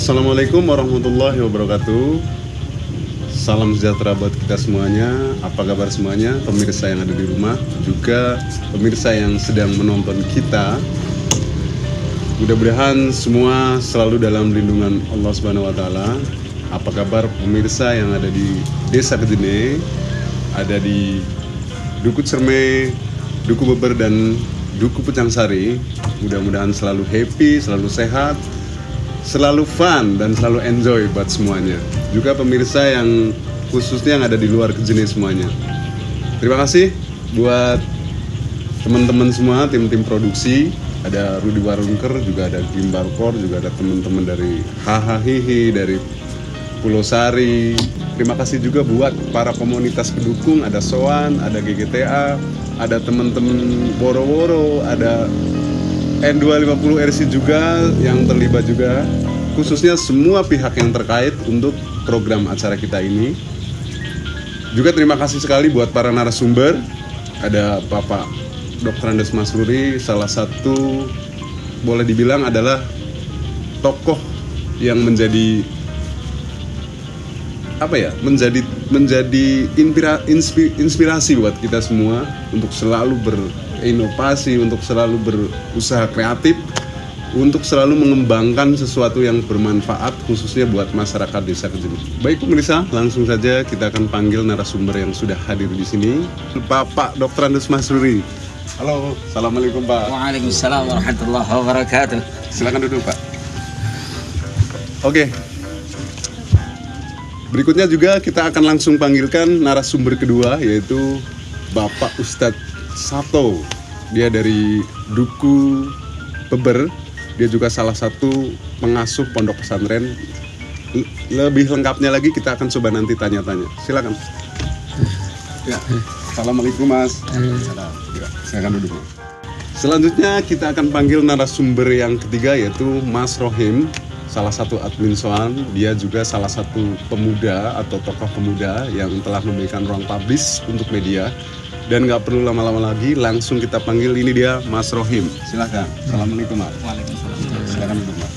Assalamualaikum warahmatullahi wabarakatuh. Salam sejahtera buat kita semuanya. Apa kabar semuanya, pemirsa yang ada di rumah, juga pemirsa yang sedang menonton kita. Mudah-mudahan semua selalu dalam lindungan Allah Subhanahu wa taala. Apa kabar pemirsa yang ada di Desa Kejene, ada di Duku Cerme, Duku Beber dan Duku Pucangsari. Mudah-mudahan selalu happy, selalu sehat, selalu fun dan selalu enjoy buat semuanya. Juga pemirsa yang khususnya yang ada di luar Kejene semuanya. Terima kasih buat teman-teman semua, tim-tim produksi. Ada Rudi Warungker, juga ada Gimbalkor, juga ada teman-teman dari Hahahihi, dari Pulau Sari. Terima kasih juga buat para komunitas pendukung, ada Soan, ada GGTA, ada teman-teman Woro-Woro, ada N250 RC juga yang terlibat juga, khususnya semua pihak yang terkait untuk program acara kita ini. Juga terima kasih sekali buat para narasumber. Ada Bapak Dr. Andes Masruri, salah satu boleh dibilang adalah tokoh yang menjadi inspirasi buat kita semua untuk selalu berinovasi, untuk selalu berusaha kreatif, untuk selalu mengembangkan sesuatu yang bermanfaat khususnya buat masyarakat Desa Kejene. Baik pemirsa, langsung saja kita akan panggil narasumber yang sudah hadir di sini, Bapak Dr. Andes Masruri. Halo, assalamualaikum Pak. Waalaikumsalam warahmatullahi wabarakatuh. Silakan duduk Pak. Oke. Berikutnya juga kita akan langsung panggilkan narasumber kedua, yaitu Bapak Ustadz Sato. Dia dari Duku Beber. Dia juga salah satu pengasuh pondok pesantren. Lebih lengkapnya lagi kita akan coba nanti tanya-tanya. Silakan. Ya. Assalamualaikum Mas. Ya, silakan duduk. Selanjutnya kita akan panggil narasumber yang ketiga, yaitu Mas Rohim, salah satu admin Soan. Dia juga salah satu pemuda atau tokoh pemuda yang telah memberikan ruang publish untuk media. Dan nggak perlu lama-lama lagi, langsung kita panggil, ini dia Mas Rohim. Silakan. Assalamualaikum Mas. Waalaikumsalam. Silakan duduk Mas.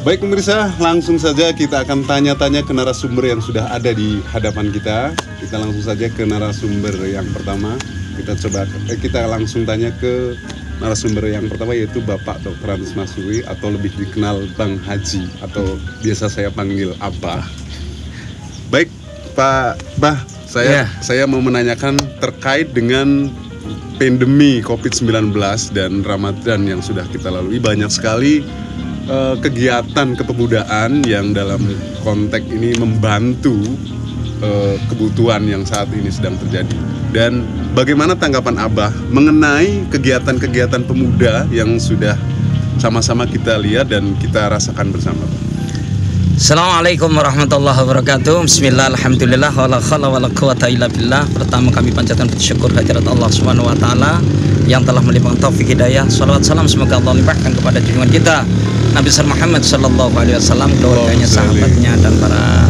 Baik pemirsa, langsung saja kita akan tanya-tanya ke narasumber yang sudah ada di hadapan kita. Kita langsung saja ke narasumber yang pertama. Kita langsung tanya ke narasumber yang pertama, yaitu Bapak Dr. Andes Masruri, atau lebih dikenal Bang Haji, atau biasa saya panggil Abah. Baik Pak Bah, saya mau menanyakan terkait dengan pandemi COVID-19 dan Ramadan yang sudah kita lalui. Banyak sekali kegiatan kepemudaan yang dalam konteks ini membantu kebutuhan yang saat ini sedang terjadi. Dan bagaimana tanggapan Abah mengenai kegiatan-kegiatan pemuda yang sudah sama-sama kita lihat dan kita rasakan bersama? Assalamualaikum warahmatullahi wabarakatuh. Bismillah, alhamdulillah, wala khala wala quwata illa billah. Pertama kami panjatkan bersyukur hadirat Allah Subhanahu wa taala yang telah melimpahkan taufik hidayah. Shalawat salam semoga Allah limpahkan kepada junjungan kita Nabi besar Muhammad sallallahu alaihi wasallam, keluarganya, sahabatnya dan para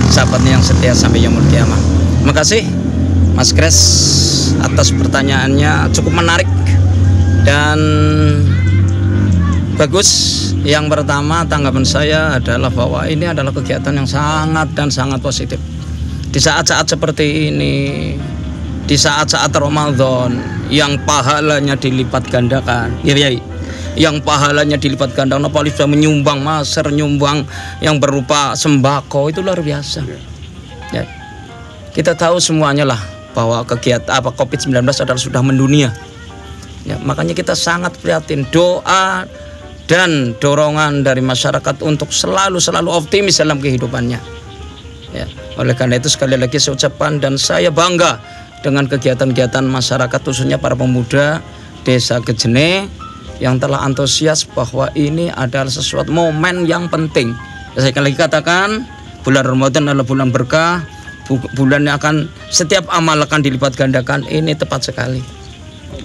sahabatnya yang setia sampai yaumul kiamah. Terima kasih Mas Kres atas pertanyaannya, cukup menarik dan bagus. Yang pertama, tanggapan saya adalah bahwa ini adalah kegiatan yang sangat dan sangat positif. Di saat-saat seperti ini, di saat-saat Ramadan yang pahalanya dilipat gandakan, yang pahalanya dilipat gandakan, apalagi sudah menyumbang masker, nyumbang yang berupa sembako, itu luar biasa. Ya. Kita tahu semuanya lah bahwa kegiatan COVID-19 adalah sudah mendunia. Ya, makanya kita sangat prihatin, doa dan dorongan dari masyarakat untuk selalu optimis dalam kehidupannya. Ya, oleh karena itu sekali lagi saya ucapkan dan saya bangga dengan kegiatan-kegiatan masyarakat, khususnya para pemuda Desa Kejene yang telah antusias bahwa ini adalah sesuatu momen yang penting. Saya sekali lagi katakan, bulan Ramadan adalah bulan berkah, bulan yang akan setiap amal akan dilipat gandakan. Ini tepat sekali.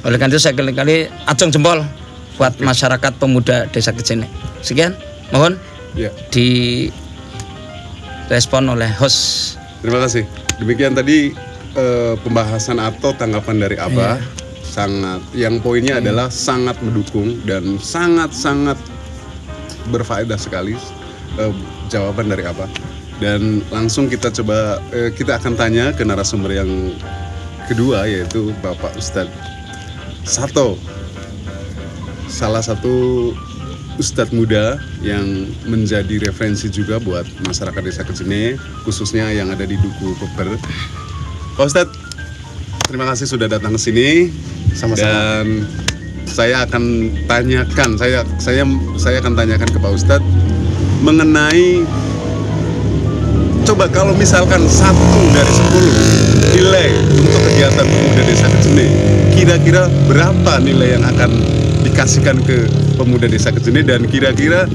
Oleh karena itu saya kali-kali acung jempol buat masyarakat pemuda Desa Kejene. Sekian, mohon direspon oleh host. Terima kasih. Demikian tadi pembahasan atau tanggapan dari Abah. sangat, yang poinnya adalah sangat mendukung dan sangat berfaedah sekali jawaban dari Abah. Dan langsung kita coba, kita akan tanya ke narasumber yang kedua, yaitu Bapak Ustadz Sato, salah satu Ustadz muda yang menjadi referensi juga buat masyarakat Desa Kejene, khususnya yang ada di Duku Beber. Pak Ustadz, terima kasih sudah datang ke sini. Sama-sama. Dan saya akan tanyakan, saya akan tanyakan ke Pak Ustadz mengenai, coba kalau misalkan 1 dari 10 nilai untuk kegiatan pemuda Desa Kejene, kira-kira berapa nilai yang akan dikasihkan ke pemuda Desa Kejene, dan kira-kira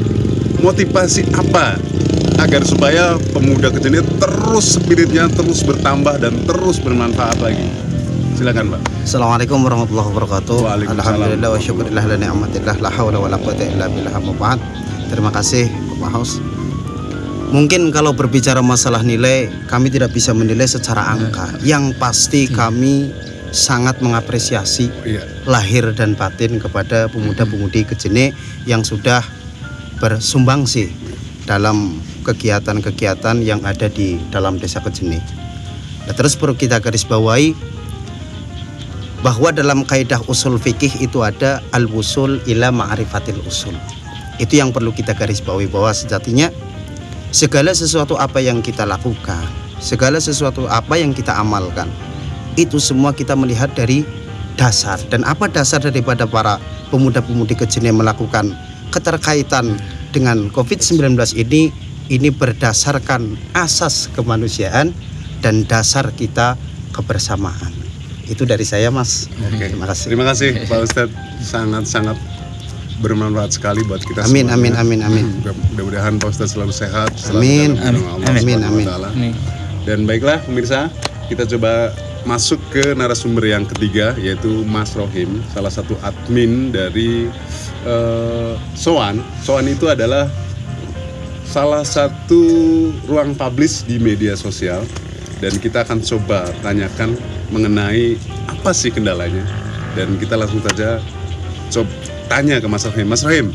motivasi apa agar supaya pemuda Kejene terus spiritnya terus bertambah dan terus bermanfaat lagi? Silakan, Pak. Assalamualaikum warahmatullahi wabarakatuh. Waalaikumsalam. Alhamdulillah wa syukurillah la ni'matillah la haula wala quwata illa billah. Terima kasih Bapak Haus. Mungkin kalau berbicara masalah nilai, kami tidak bisa menilai secara angka. Yang pasti kami sangat mengapresiasi lahir dan batin kepada pemuda-pemudi Kejene yang sudah bersumbangsi dalam kegiatan-kegiatan yang ada di dalam Desa Kejene. Nah, terus perlu kita garis bawahi bahwa dalam kaidah usul fikih itu ada al-wusul ila ma'rifatil usul. Itu yang perlu kita garis bawahi, bahwa sejatinya segala sesuatu apa yang kita lakukan, segala sesuatu apa yang kita amalkan, itu semua kita melihat dari dasar. Dan apa dasar daripada para pemuda-pemudi Kejene melakukan keterkaitan dengan COVID-19 ini berdasarkan asas kemanusiaan dan dasar kita kebersamaan. Itu dari saya, Mas. Oke. Terima kasih. Terima kasih Pak Ustadz, sangat bermanfaat sekali buat kita Amin, semuanya. amin. Mudah-mudahan Pak Ustadz selalu sehat. Amin. Amin. Amin. Dan baiklah pemirsa, kita coba masuk ke narasumber yang ketiga, yaitu Mas Rohim, salah satu admin dari Soan. Soan itu adalah salah satu ruang publish di media sosial, dan kita akan coba tanyakan mengenai apa sih kendalanya. Dan kita langsung saja coba tanya ke Mas Rohim. Mas Rohim,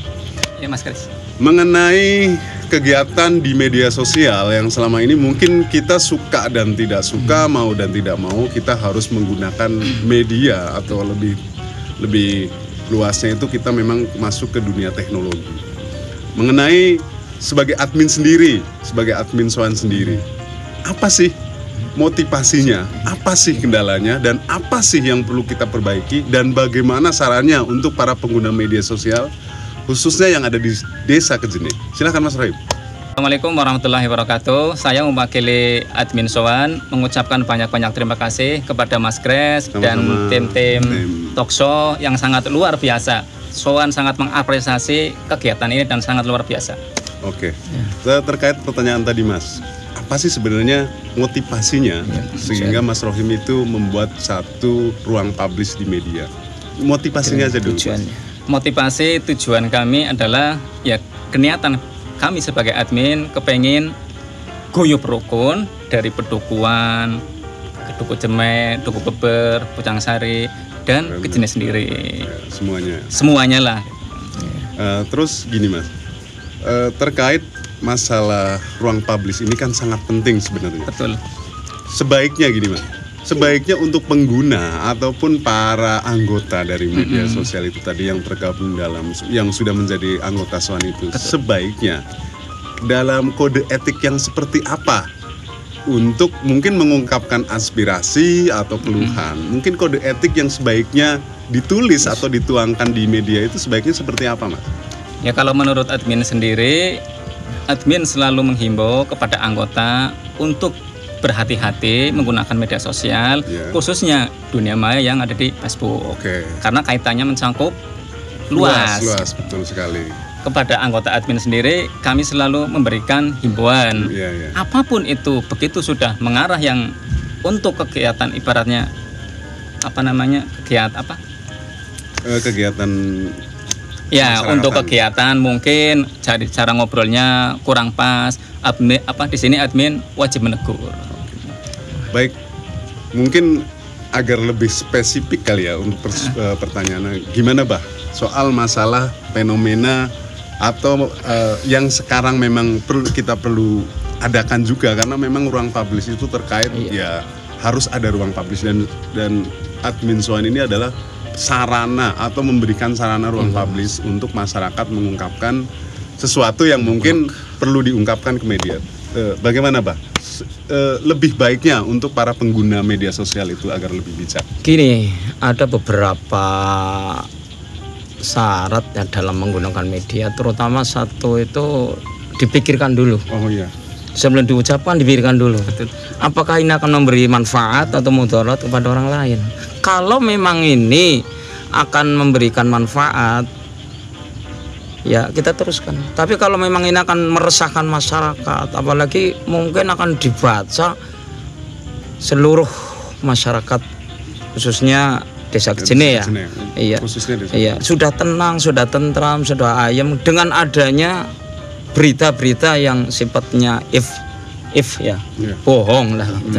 Ya Mas Kris. mengenai kegiatan di media sosial yang selama ini mungkin kita suka dan tidak suka, mau dan tidak mau, kita harus menggunakan media, atau lebih luasnya itu kita memang masuk ke dunia teknologi. Mengenai sebagai admin sendiri, sebagai admin Soan sendiri, apa sih motivasinya, apa sih kendalanya, dan apa sih yang perlu kita perbaiki, dan bagaimana sarannya untuk para pengguna media sosial khususnya yang ada di Desa Kejene? Silakan Mas Rohim. Assalamualaikum warahmatullahi wabarakatuh. Saya mewakili admin Soan mengucapkan banyak-banyak terima kasih kepada Mas Kres dan tim-tim Talkshow yang sangat luar biasa. Soan sangat mengapresiasi kegiatan ini dan sangat luar biasa. Oke. Terkait pertanyaan tadi Mas, apa sih sebenarnya motivasinya sehingga Mas Rohim itu membuat satu ruang publish di media? Motivasinya aja dulu. Motivasi tujuan kami adalah ya kegiatan kami sebagai admin kepengen guyub rukun dari Pedukuhan, ke Duku Ceme, Duku Beber, Pucang Sari, dan Kejene sendiri. Ya, semuanya lah. Terus gini Mas, terkait masalah ruang publish ini kan sangat penting sebenarnya. Betul. Sebaiknya gini Mas, sebaiknya untuk pengguna ataupun para anggota dari media sosial itu tadi yang tergabung dalam, yang sudah menjadi anggota Soan itu, sebaiknya dalam kode etik yang seperti apa untuk mungkin mengungkapkan aspirasi atau keluhan? Mungkin kode etik yang sebaiknya ditulis atau dituangkan di media itu sebaiknya seperti apa Mas? Ya kalau menurut admin sendiri, admin selalu menghimbau kepada anggota untuk berhati-hati menggunakan media sosial, khususnya dunia maya yang ada di Facebook. Karena kaitannya mencakup luas, betul sekali. Kepada anggota admin sendiri, kami selalu memberikan himbauan. Apapun itu, begitu sudah mengarah yang untuk kegiatan, ibaratnya apa namanya, kegiatan ya untuk kegiatan mungkin cara ngobrolnya kurang pas, admin di sini admin wajib menegur. Baik, mungkin agar lebih spesifik kali ya untuk pertanyaannya, gimana Bah soal masalah fenomena atau yang sekarang memang kita perlu adakan juga, karena memang ruang publish itu terkait ya harus ada ruang publish, dan admin Soan ini adalah sarana atau memberikan sarana ruang publish untuk masyarakat mengungkapkan sesuatu yang mungkin perlu diungkapkan ke media. Bagaimana Bah? Lebih baiknya untuk para pengguna media sosial itu agar lebih bijak. Gini, ada beberapa syarat ya dalam menggunakan media, terutama satu itu dipikirkan dulu. Oh iya. Sebelum diucapkan dipikirkan dulu. Betul. Apakah ini akan memberi manfaat atau mudarat kepada orang lain? Kalau memang ini akan memberikan manfaat, ya kita teruskan. Tapi kalau memang ini akan meresahkan masyarakat, apalagi mungkin akan dibaca seluruh masyarakat, khususnya desa Kejene ya. Iya. Khususnya desa. Iya, sudah tenang, sudah tentram, sudah ayem dengan adanya berita-berita yang sifatnya if ya. Bohong lah gitu.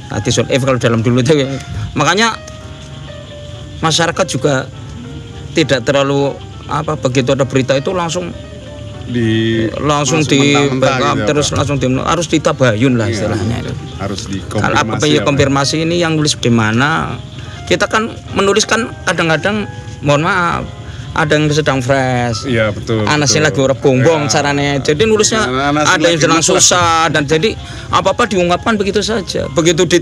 Hati if kalau dalam dulu itu. Makanya masyarakat juga tidak terlalu begitu ada berita itu langsung di backup gitu, terus langsung harus ditabayun lah istilahnya itu. Harus dikonfirmasi. Kalau konfirmasi ini yang nulis gimana? Kita kan menuliskan kadang-kadang mohon maaf ada yang sedang fresh. Iya betul. Anasnya lagi orang bongbong caranya. Jadi nulisnya ada yang sedang susah, dan jadi apa-apa diungkapkan begitu saja. Begitu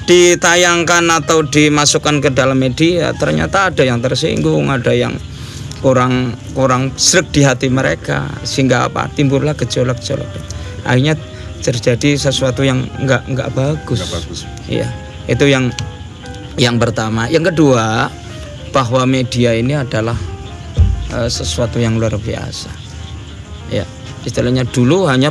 ditayangkan atau dimasukkan ke dalam media, ternyata ada yang tersinggung, ada yang kurang sreg di hati mereka, sehingga timbullah gejolak-gejolak. Akhirnya terjadi sesuatu yang enggak bagus. Iya, itu yang pertama. Yang kedua, bahwa media ini adalah sesuatu yang luar biasa. Ya, istilahnya dulu hanya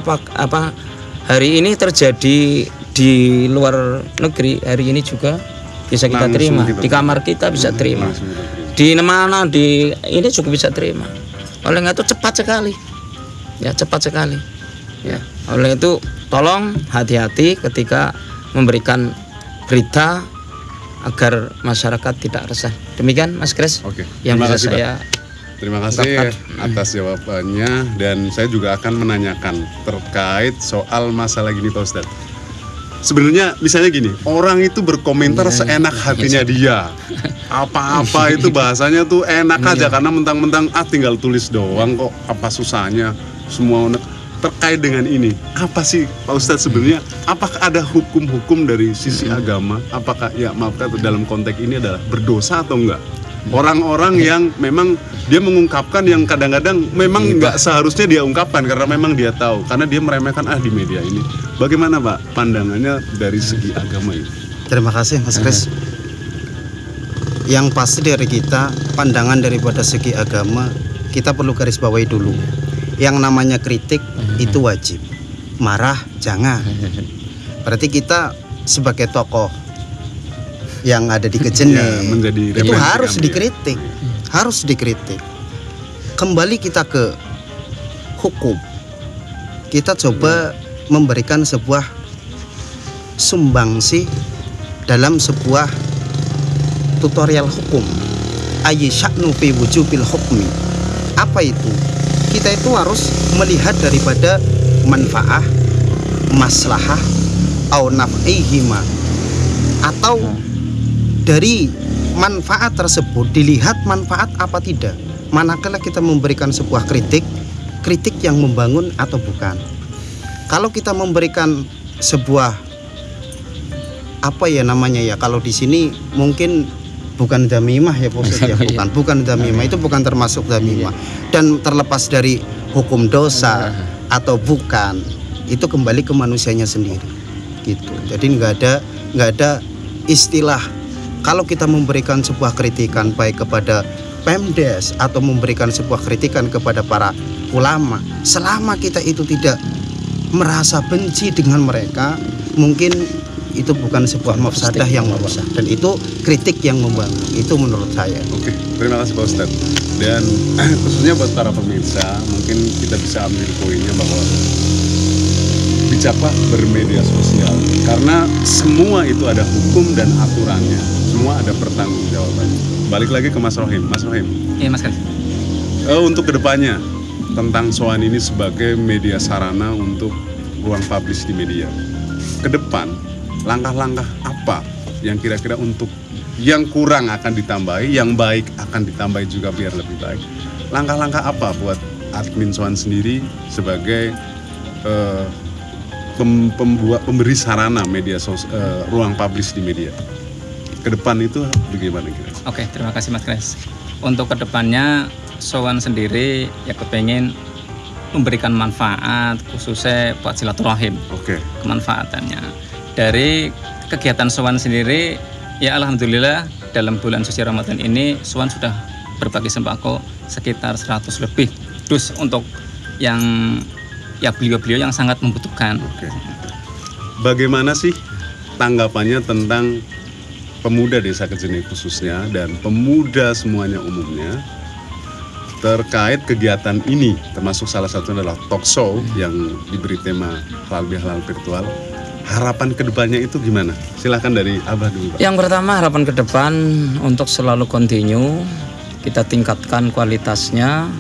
hari ini terjadi di luar negeri, hari ini juga bisa kita terima. Di kamar kita bisa terima. Di mana ini juga bisa terima. Oleh itu cepat sekali. Ya, cepat sekali. Ya, oleh itu tolong hati-hati ketika memberikan berita agar masyarakat tidak resah. Demikian Mas Kres. Oke. Yang bisa saya terima kasih atas jawabannya, dan saya juga akan menanyakan terkait soal masalah gini Pak Ustadz. Sebenarnya misalnya gini, orang itu berkomentar seenak hatinya dia. Apa-apa itu bahasanya tuh enak aja, karena mentang-mentang tinggal tulis doang kok, apa susahnya semua terkait dengan ini. Apa sih Pak Ustadz sebenarnya, apakah ada hukum-hukum dari sisi agama? Apakah dalam konteks ini adalah berdosa atau enggak? Orang-orang yang memang dia mengungkapkan yang kadang-kadang memang nggak seharusnya dia ungkapkan karena memang dia tahu, karena dia meremehkan di media ini. Bagaimana Pak pandangannya dari segi agama itu? Terima kasih Mas Kris. Yang pasti dari kita, pandangan daripada segi agama, kita perlu garis bawahi dulu. Yang namanya kritik itu wajib, marah jangan. Berarti kita sebagai tokoh yang ada di Kejene itu harus dikritik, harus dikritik. Kembali kita ke hukum, kita coba memberikan sebuah sumbangsi dalam sebuah tutorial hukum. Ayyisya'nu fi wujubil hukmi. Apa itu? Kita itu harus melihat daripada manfaah, maslahah, au naf'ihima, atau dari manfaat tersebut dilihat manfaat apa tidak. Manakala kita memberikan sebuah kritik yang membangun atau bukan. Kalau kita memberikan sebuah kalau di sini mungkin bukan damimah ya Pak, ya bukan damimah, itu bukan termasuk damimah. Dan terlepas dari hukum dosa atau bukan, itu kembali ke manusianya sendiri gitu. Jadi nggak ada istilah. Kalau kita memberikan sebuah kritikan baik kepada Pemdes atau memberikan sebuah kritikan kepada para ulama, selama kita itu tidak merasa benci dengan mereka, mungkin itu bukan sebuah mafsadah yang merusak, dan itu kritik yang membangun. Itu menurut saya. Oke, terima kasih Pak Ustadz. Dan khususnya buat para pemirsa, mungkin kita bisa ambil poinnya bahwa bijaklah bermedia sosial, karena semua itu ada hukum dan aturannya, semua ada pertanggungjawabannya. Balik lagi ke Mas Rohim. Iya Mas Kris. Untuk kedepannya tentang Soan ini sebagai media sarana untuk ruang publish di media. Kedepan langkah-langkah apa yang kira-kira untuk yang kurang akan ditambahi, yang baik akan ditambahi juga biar lebih baik. Langkah-langkah apa buat admin Soan sendiri sebagai pemberi sarana media ruang publish di media? Ke depan itu bagaimana kira-kira? Oke, terima kasih Mas Kris. Untuk kedepannya Soan sendiri ya kepengen memberikan manfaat khususnya buat silaturahim. Oke. Kemanfaatannya dari kegiatan Soan sendiri ya alhamdulillah dalam bulan suci Ramadan ini Soan sudah berbagi sembako sekitar 100 lebih dus untuk yang ya beliau-beliau yang sangat membutuhkan. Oke. Bagaimana sih tanggapannya tentang pemuda Desa Kejene khususnya dan pemuda semuanya umumnya terkait kegiatan ini, termasuk salah satunya adalah talk show yang diberi tema halal bihalal virtual. Harapan kedepannya itu gimana? Silahkan dari Abah dulu, Pak. Yang pertama, harapan ke depan untuk selalu continue, kita tingkatkan kualitasnya,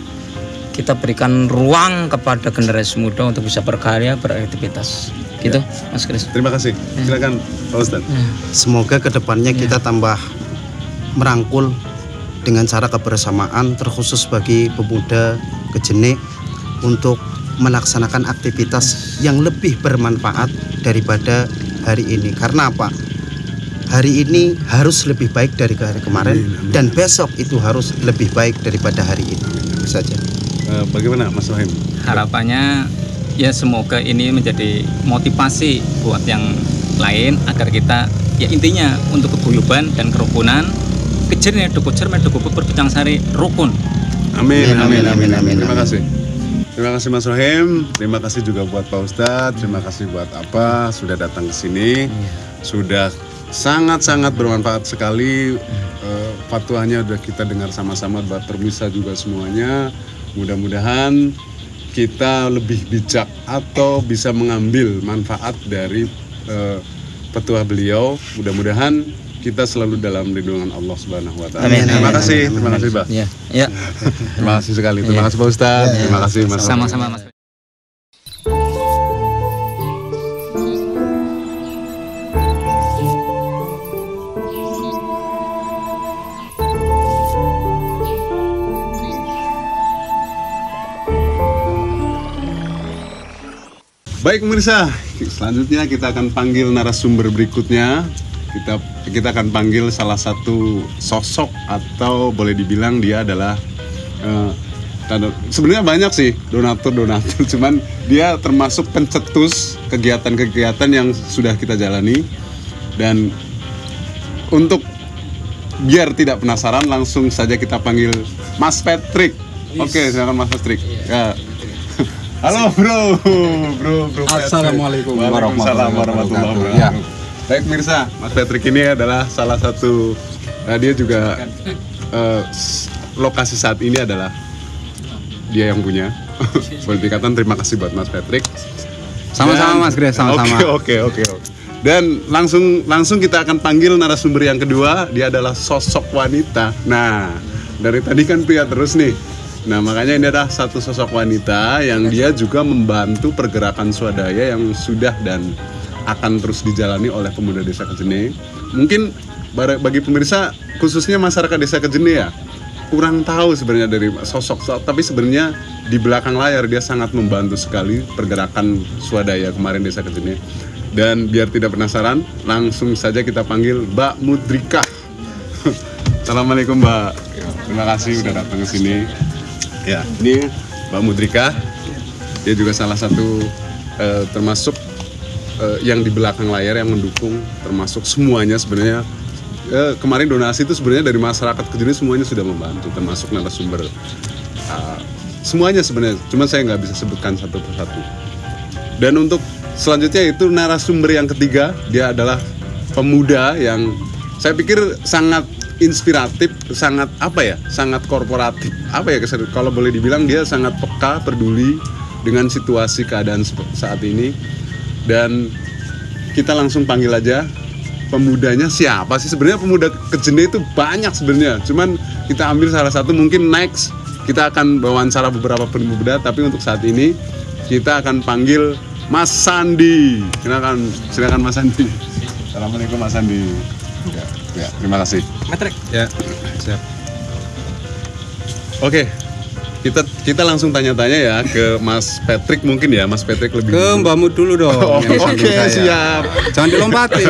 kita berikan ruang kepada generasi muda untuk bisa berkarya, beraktivitas. Gitu, Mas Kris. Terima kasih. Silakan Pak Ustadz. Semoga kedepannya kita tambah merangkul dengan cara kebersamaan, terkhusus bagi pemuda Kejene untuk melaksanakan aktivitas yang lebih bermanfaat daripada hari ini. Karena apa? Hari ini harus lebih baik dari hari kemarin, dan besok itu harus lebih baik daripada hari ini. Itu saja. Bagaimana Mas Rohim? Harapannya ya semoga ini menjadi motivasi buat yang lain agar kita ya intinya untuk keguyuban dan kerukunan Kejene Duku Cermen Duku Berbincang Sari rukun. Amin. Terima kasih. Terima kasih Mas Rohim. Terima kasih juga buat Pak Ustadz. Terima kasih buat apa sudah datang ke sini. Sudah sangat-sangat bermanfaat sekali. Fatwanya udah kita dengar sama-sama buat permisa juga semuanya. Mudah-mudahan kita lebih bijak atau bisa mengambil manfaat dari petua beliau. Mudah-mudahan kita selalu dalam lindungan Allah Subhanahu wa taala. Terima kasih, Pak. Ya. Terima kasih sekali. Terima kasih Pak Ustadz. Terima kasih Mas. Sama-sama Mas. Baik pemirsa, selanjutnya kita akan panggil narasumber berikutnya. Kita akan panggil salah satu sosok atau boleh dibilang dia adalah sebenarnya banyak sih donatur, cuman dia termasuk pencetus kegiatan-kegiatan yang sudah kita jalani. Dan untuk biar tidak penasaran, langsung saja kita panggil Mas Patrick. Oke, silakan Mas Patrick. Ya. Halo bro. Assalamualaikum warahmatullahi wabarakatuh. Ya. Baik pemirsa, Mas Patrick ini adalah salah satu, dia juga lokasi saat ini adalah dia yang punya. Boleh dikatakan terima kasih buat Mas Patrick. Sama-sama Mas Grace, sama-sama. Oke. Dan langsung kita akan panggil narasumber yang kedua. Dia adalah sosok wanita. Nah, dari tadi kan pria terus nih. Nah, makanya ini adalah satu sosok wanita yang dia juga membantu pergerakan swadaya yang sudah dan akan terus dijalani oleh pemuda Desa Kejene. Mungkin bagi pemirsa, khususnya masyarakat Desa Kejene ya, kurang tahu sebenarnya dari sosok, tapi sebenarnya di belakang layar dia sangat membantu sekali pergerakan swadaya kemarin Desa Kejene. Dan biar tidak penasaran, langsung saja kita panggil Mbak Mudrika. Assalamualaikum Mbak. Terima kasih udah datang ke sini. Ya, ini Mbak Mudrika. Dia juga salah satu termasuk yang di belakang layar yang mendukung, termasuk semuanya sebenarnya. Kemarin donasi itu sebenarnya dari masyarakat Kejene semuanya sudah membantu, termasuk narasumber. Semuanya sebenarnya, cuma saya nggak bisa sebutkan satu persatu. Dan untuk selanjutnya itu narasumber yang ketiga, dia adalah pemuda yang saya pikir sangat inspiratif, sangat sangat korporatif. Kalau boleh dibilang dia sangat peka, peduli dengan situasi keadaan saat ini. Dan kita langsung panggil aja pemudanya siapa sih sebenarnya. Pemuda Kejene itu banyak sebenarnya, cuman kita ambil salah satu. Mungkin next kita akan wawancara beberapa pemuda, tapi untuk saat ini kita akan panggil Mas Sandi. Silakan Mas Sandi. Assalamualaikum Mas Sandi. Ya, terima kasih. Metrik. Ya, siap. Oke, kita langsung tanya-tanya ya ke Mas Patrick mungkin ya. Mas Patrick lebih ke Mbak Mud dulu dong. Oke, siap. Jangan dilompatin.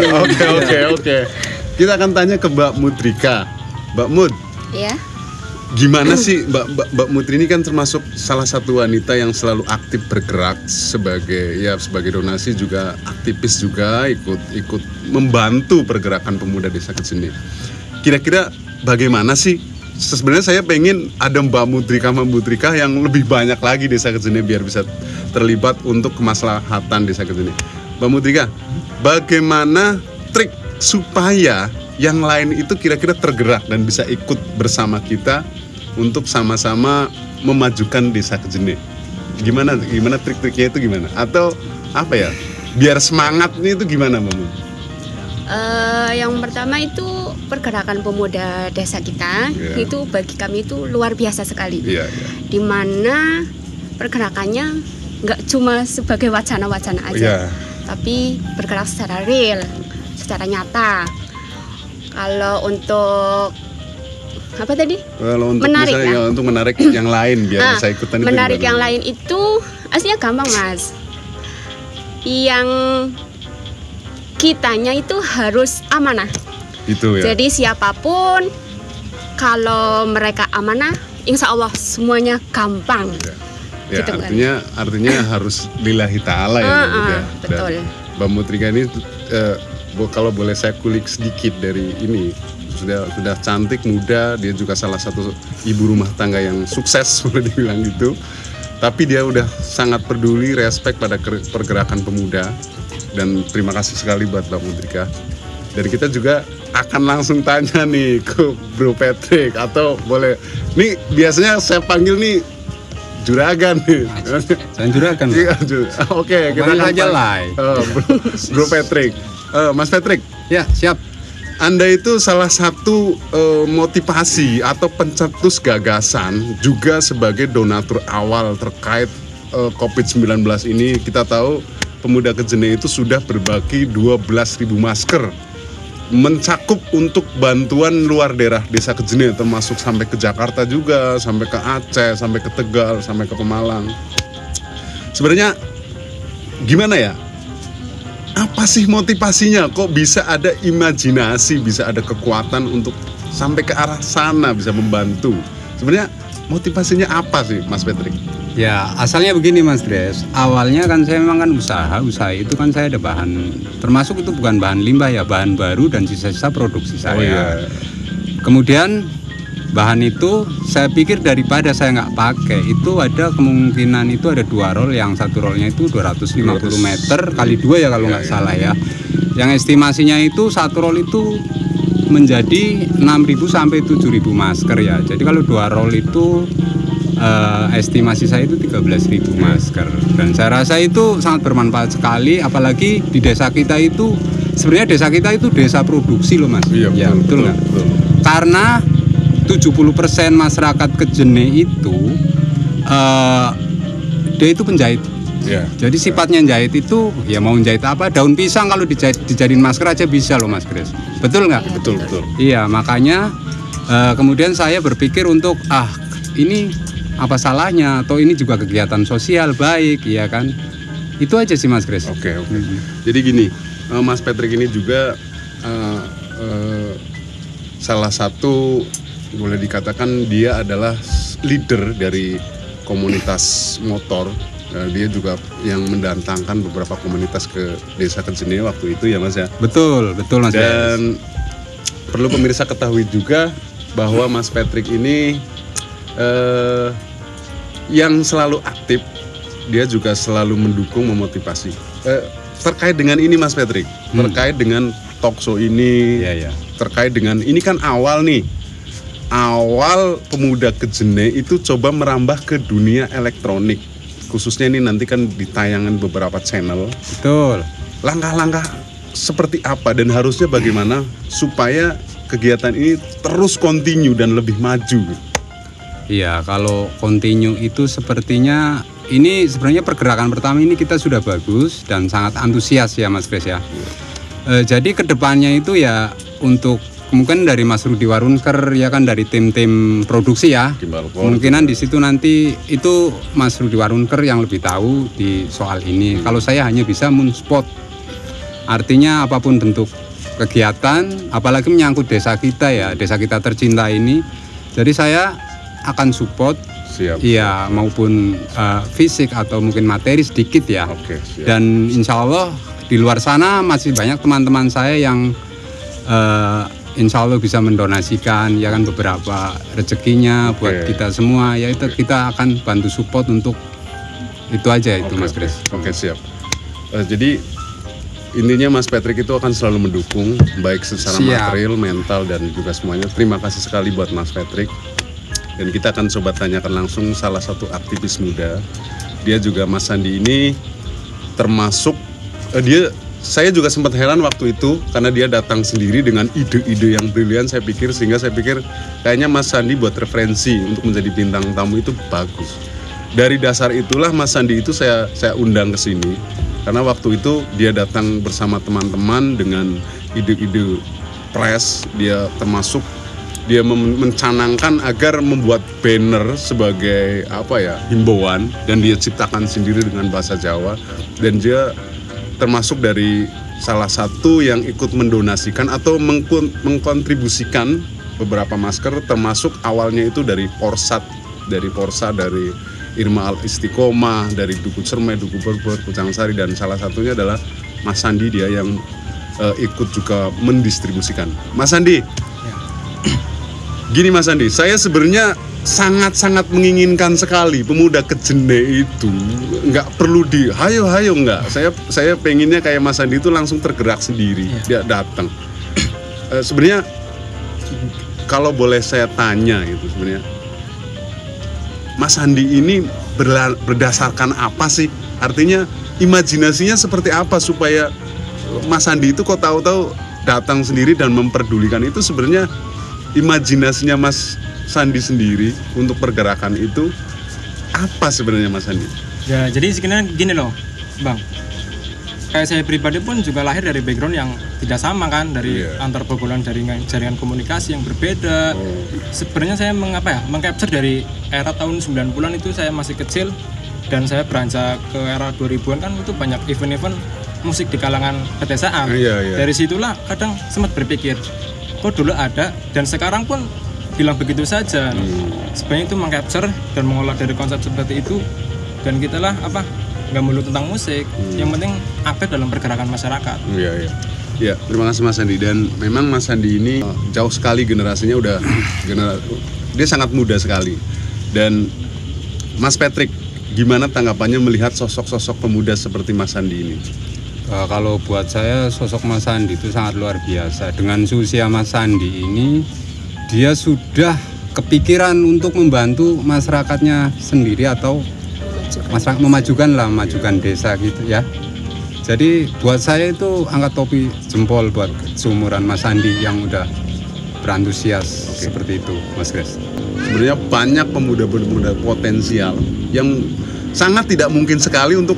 Oke. Kita akan tanya ke Mbak Mudrika. Mbak Mud. Iya. Gimana sih Mbak Mudri ini kan termasuk salah satu wanita yang selalu aktif bergerak sebagai donasi, juga aktivis, juga ikut membantu pergerakan pemuda Desa Kejene. Kira-kira bagaimana sih? Sebenarnya saya pengen ada Mbak Mudrika yang lebih banyak lagi Desa Kejene biar bisa terlibat untuk kemaslahatan Desa Kejene. Mbak Mudrika, bagaimana trik supaya yang lain itu kira-kira tergerak dan bisa ikut bersama kita untuk sama-sama memajukan Desa Kejene? Gimana trik-triknya itu gimana? Atau apa ya? Biar semangatnya itu gimana, Mbak Mud? Yang pertama itu pergerakan pemuda desa kita, itu bagi kami itu luar biasa sekali. Dimana pergerakannya nggak cuma sebagai wacana-wacana aja, tapi bergerak secara real, secara nyata. Kalau untuk apa tadi? Kalau untuk menarik, misalnya, untuk menarik yang lain biar bisa ikutan. Menarik yang lain itu aslinya gampang, Mas. Yang kitanya itu harus amanah. Itu ya. Jadi siapapun kalau mereka amanah, insya Allah semuanya gampang. Ya, gitu artinya harus lillahi ta'ala ya. Betul. Mbak Mudrika ini kalau boleh saya kulik sedikit dari ini, sudah cantik, muda, dia juga salah satu ibu rumah tangga yang sukses boleh dibilang gitu. Tapi dia udah sangat peduli, respect pada pergerakan pemuda, dan terima kasih sekali buat Mbak Mudrika. Dan kita juga akan langsung tanya nih ke Bro Patrick, atau boleh nih biasanya saya panggil nih juragan nih. Saya juragan. Oke, kita aja live. Bro Patrick. Mas Patrick. Ya, siap. Anda itu salah satu motivasi atau pencetus gagasan, juga sebagai donatur awal terkait COVID-19 ini. Kita tahu Pemuda Kejene itu sudah berbagi 12.000 masker, mencakup untuk bantuan luar daerah Desa Kejene, termasuk sampai ke Jakarta juga, sampai ke Aceh, sampai ke Tegal, sampai ke Pemalang. Sebenarnya gimana ya? Apa sih motivasinya? Kok bisa ada imajinasi, bisa ada kekuatan untuk sampai ke arah sana, bisa membantu? Sebenarnya motivasinya apa sih, Mas Patrick? Ya, asalnya begini Mas Dres. Awalnya kan saya memang kan usaha itu kan saya ada bahan, termasuk itu bukan bahan limbah ya, bahan baru dan sisa-sisa produksi saya. Kemudian bahan itu saya pikir daripada saya nggak pakai, itu ada kemungkinan itu ada 2 roll, yang satu rollnya itu 250 meter kali 2 ya kalau nggak salah ya. Yang estimasinya itu satu roll itu menjadi 6.000 sampai 7.000 masker ya. Jadi kalau 2 roll itu estimasi saya itu 13.000 masker, dan saya rasa itu sangat bermanfaat sekali, apalagi di desa kita itu sebenarnya desa kita itu desa produksi loh Mas. Iya, betul nggak? Karena 70% masyarakat Kejene itu dia itu penjahit. Jadi sifatnya jahit itu ya, mau jahit apa, daun pisang kalau dijadiin masker aja bisa loh Mas Grace. Betul nggak? Betul. Iya, makanya kemudian saya berpikir untuk ini apa salahnya, atau ini juga kegiatan sosial baik, ya kan? Itu aja sih Mas Grace. Oke. Jadi gini, Mas Patrick ini juga salah satu, boleh dikatakan dia adalah leader dari komunitas motor. Dia juga yang mendatangkan beberapa komunitas ke Desa Kejene waktu itu ya Mas ya. Betul Mas. Dan perlu pemirsa ketahui juga bahwa Mas Patrick ini yang selalu aktif, dia juga selalu mendukung, memotivasi. Terkait dengan ini Mas Patrick, terkait dengan talkshow ini, terkait dengan ini kan awal Pemuda Kejene itu coba merambah ke dunia elektronik. khususnya ini nanti kan ditayangan beberapa channel. Betul. Langkah-langkah seperti apa dan harusnya bagaimana supaya kegiatan ini terus continue dan lebih maju? Iya, kalau continue itu sepertinya ini sebenarnya pergerakan pertama ini kita sudah bagus dan sangat antusias ya Mas Kris ya. Jadi kedepannya itu ya untuk mungkin dari Mas Rudi Warunker ya kan dari tim-tim produksi ya. Kemungkinan di situ nanti itu Mas Rudi Warunker yang lebih tahu di soal ini. Kalau saya hanya bisa men-spot. Artinya apapun bentuk kegiatan, apalagi menyangkut desa kita ya, desa kita tercinta ini. Jadi saya akan support, iya maupun fisik atau mungkin materi sedikit ya. Dan insya Allah di luar sana masih banyak teman-teman saya yang insya Allah bisa mendonasikan ya kan beberapa rezekinya buat kita semua. Ya itu kita akan bantu support untuk itu aja itu Mas Kris. Oke, siap. Jadi intinya Mas Patrick itu akan selalu mendukung baik secara material, mental dan juga semuanya. Terima kasih sekali buat Mas Patrick. Dan kita akan coba tanyakan langsung salah satu aktivis muda. Dia juga Mas Sandi ini termasuk saya juga sempat heran waktu itu karena dia datang sendiri dengan ide-ide yang brilian. Sehingga saya pikir kayaknya Mas Sandi buat referensi untuk menjadi bintang tamu itu bagus. Dari dasar itulah Mas Sandi itu saya undang ke sini. Karena waktu itu dia datang bersama teman-teman dengan ide-ide press, dia termasuk dia mencanangkan agar membuat banner sebagai himbauan dan dia ciptakan sendiri dengan bahasa Jawa dan dia termasuk dari salah satu yang ikut mendonasikan atau mengkontribusikan beberapa masker termasuk awalnya itu dari Porsa, dari Irma Al Istiqomah, dari Duku Cermai, Duku Berbor, Pucang Sari, dan salah satunya adalah Mas Sandi dia yang ikut juga mendistribusikan. Mas Sandi, gini Mas Sandi, saya sebenarnya sangat-sangat menginginkan sekali pemuda Kejene itu nggak perlu hayo nggak. Saya pengennya kayak Mas Sandi itu langsung tergerak sendiri, dia datang. Sebenarnya kalau boleh saya tanya itu sebenarnya. Mas Sandi ini berdasarkan apa sih? Artinya imajinasinya seperti apa supaya Mas Sandi itu kok tahu-tahu datang sendiri dan memperdulikan itu sebenarnya imajinasinya Mas Sandi sendiri untuk pergerakan itu apa sebenarnya Mas Sandi? Ya jadi sebenarnya gini loh Bang, kayak saya pribadi pun juga lahir dari background yang tidak sama kan, dari antar pergaulan jaringan komunikasi yang berbeda. Sebenarnya saya mengcapture dari era tahun 90-an itu saya masih kecil dan saya beranjak ke era 2000-an kan itu banyak event-event musik di kalangan pedesaan. Dari situlah kadang sempat berpikir, kok dulu ada dan sekarang pun bilang begitu saja. Sebenarnya itu mengcapture dan mengolah dari konsep seperti itu dan kita lah nggak melulu tentang musik, yang penting aktif dalam pergerakan masyarakat. Iya, terima kasih Mas Sandi. Dan memang Mas Sandi ini jauh sekali generasinya dia sangat muda sekali. Dan Mas Patrick, gimana tanggapannya melihat sosok-sosok pemuda seperti Mas Sandi ini? Kalau buat saya sosok Mas Sandi itu sangat luar biasa. Dengan usia Mas Sandi ini, dia sudah kepikiran untuk membantu masyarakatnya sendiri atau memajukan desa gitu ya. Jadi buat saya itu angkat topi jempol buat seumuran Mas Sandi yang udah berantusias seperti itu Mas Kris. Sebenarnya banyak pemuda-pemuda potensial yang sangat tidak mungkin sekali untuk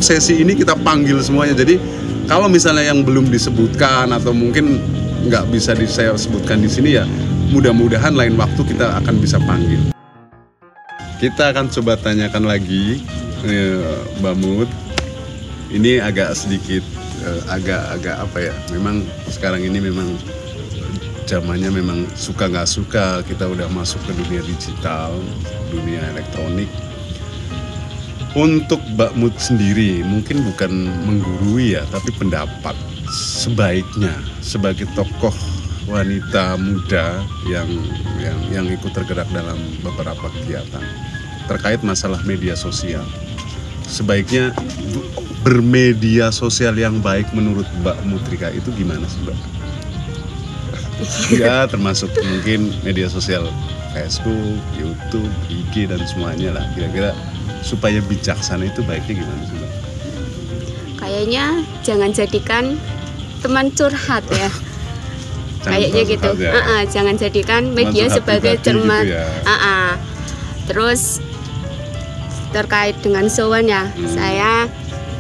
sesi ini kita panggil semuanya. Jadi kalau misalnya yang belum disebutkan atau mungkin nggak bisa saya sebutkan di sini ya, mudah-mudahan lain waktu kita akan bisa panggil. Kita akan coba tanyakan lagi Mbak Mut. Ini agak sedikit agak memang sekarang ini memang zamannya memang suka nggak suka kita udah masuk ke dunia digital, dunia elektronik. Untuk Mbak Mut sendiri mungkin bukan menggurui ya, tapi pendapat sebaiknya sebagai tokoh wanita muda yang ikut tergerak dalam beberapa kegiatan terkait masalah media sosial. Sebaiknya bermedia sosial yang baik menurut Mbak Mutrika itu gimana sih Mbak? Ya termasuk mungkin media sosial Facebook, YouTube, IG dan semuanya lah. Kira-kira supaya bijaksana itu baiknya gimana sih, Mbak? Kayaknya jangan jadikan teman curhat ya. Kayaknya gitu. Ya. Jangan jadikan media sebagai cermat. Gitu ya. Terus terkait dengan sowan ya, saya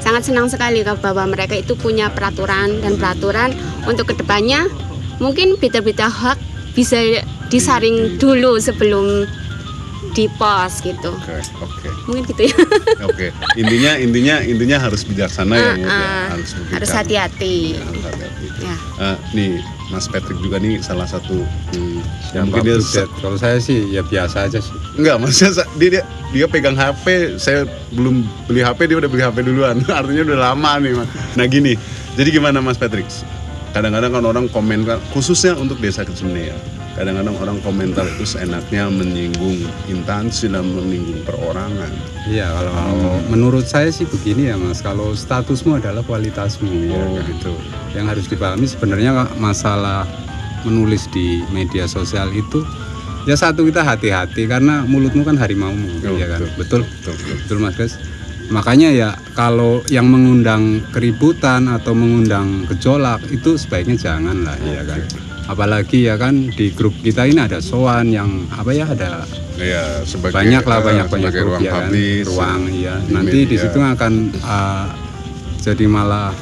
sangat senang sekali bahwa mereka itu punya peraturan dan peraturan untuk kedepannya mungkin berita-berita hoax bisa disaring dulu sebelum di post gitu. Oke. Mungkin gitu ya. Oke. Intinya harus bijaksana ya, harus hati-hati. Ya, harus hati-hati. Ya. Nih Mas Patrick juga nih salah satu yang mungkin kalau saya sih ya biasa aja sih. Enggak, maksudnya dia pegang HP, saya belum beli HP, dia udah beli HP duluan. Artinya udah lama nih, Mas. Nah gini, jadi gimana Mas Patrick? Kadang-kadang kan orang komen, khususnya untuk Desa Kecemene ya. Kadang-kadang orang komentar itu seenaknya menyinggung instansi dan menyinggung perorangan. Iya, kalau menurut saya sih begini ya Mas, kalau statusmu adalah kualitasmu. Ya, gitu. Yang harus dipahami sebenarnya masalah menulis di media sosial itu ya satu, kita hati-hati karena mulutmu kan harimaumu, ya kan? Betul Mas Kris. Makanya ya kalau yang mengundang keributan atau mengundang gejolak itu sebaiknya jangan lah, ya kan. Apalagi ya kan di grup kita ini ada sowan yang ada ya, banyak grup ruang ya kan, publis, ruang ya. Nanti di situ akan jadi malah,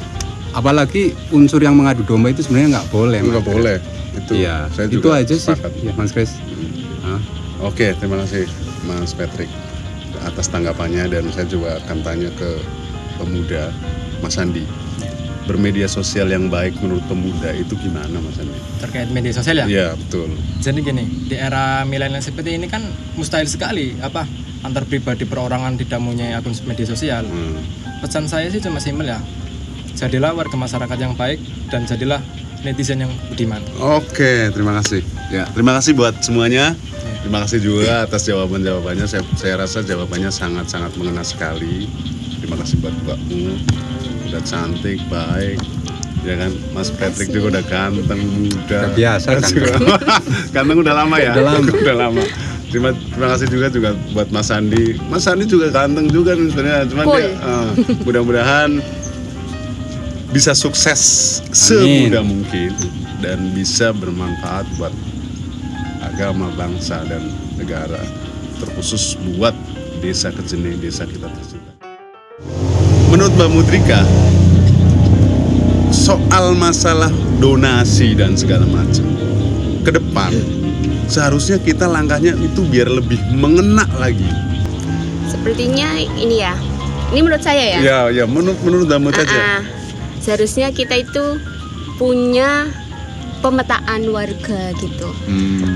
apalagi unsur yang mengadu domba itu sebenarnya nggak boleh. Nggak boleh. Itu. Ya, saya itu juga aja sepakat. sih, ya, Mas Kris. Oke, terima kasih Mas Patrick atas tanggapannya, dan saya juga akan tanya ke pemuda, Mas Andi. Bermedia sosial yang baik menurut pemuda itu gimana, Mas Andi? Terkait media sosial ya? Iya, betul. Jadi gini, di era milenial seperti ini kan mustahil sekali antar pribadi perorangan tidak mempunyai akun media sosial. Pesan saya sih cuma simpel ya, jadilah warga masyarakat yang baik dan jadilah netizen yang budiman. Oke, terima kasih. Ya, terima kasih buat semuanya. Terima kasih juga atas jawabannya. Saya rasa jawabannya sangat-sangat mengena sekali. Terima kasih buat Mbakmu. Udah cantik, baik, ya kan. Mas Patrick juga udah ganteng, muda. Biasa kan. Ganteng udah lama ya. Udah lama. Terima kasih juga buat Mas Andi. Mas Andi juga ganteng juga nih sebenarnya. Cuman dia mudah-mudahan bisa sukses semudah mungkin dan bisa bermanfaat buat agama, bangsa dan negara, terkhusus buat Desa Kecemene, desa kita tercinta. Menurut Mbak Mudrika, soal masalah donasi dan segala macam, ke depan seharusnya kita langkahnya itu biar lebih mengena lagi. Sepertinya ini ya, ini menurut saya ya. Ya, menurut Mbak saja. Seharusnya kita itu punya pemetaan warga gitu.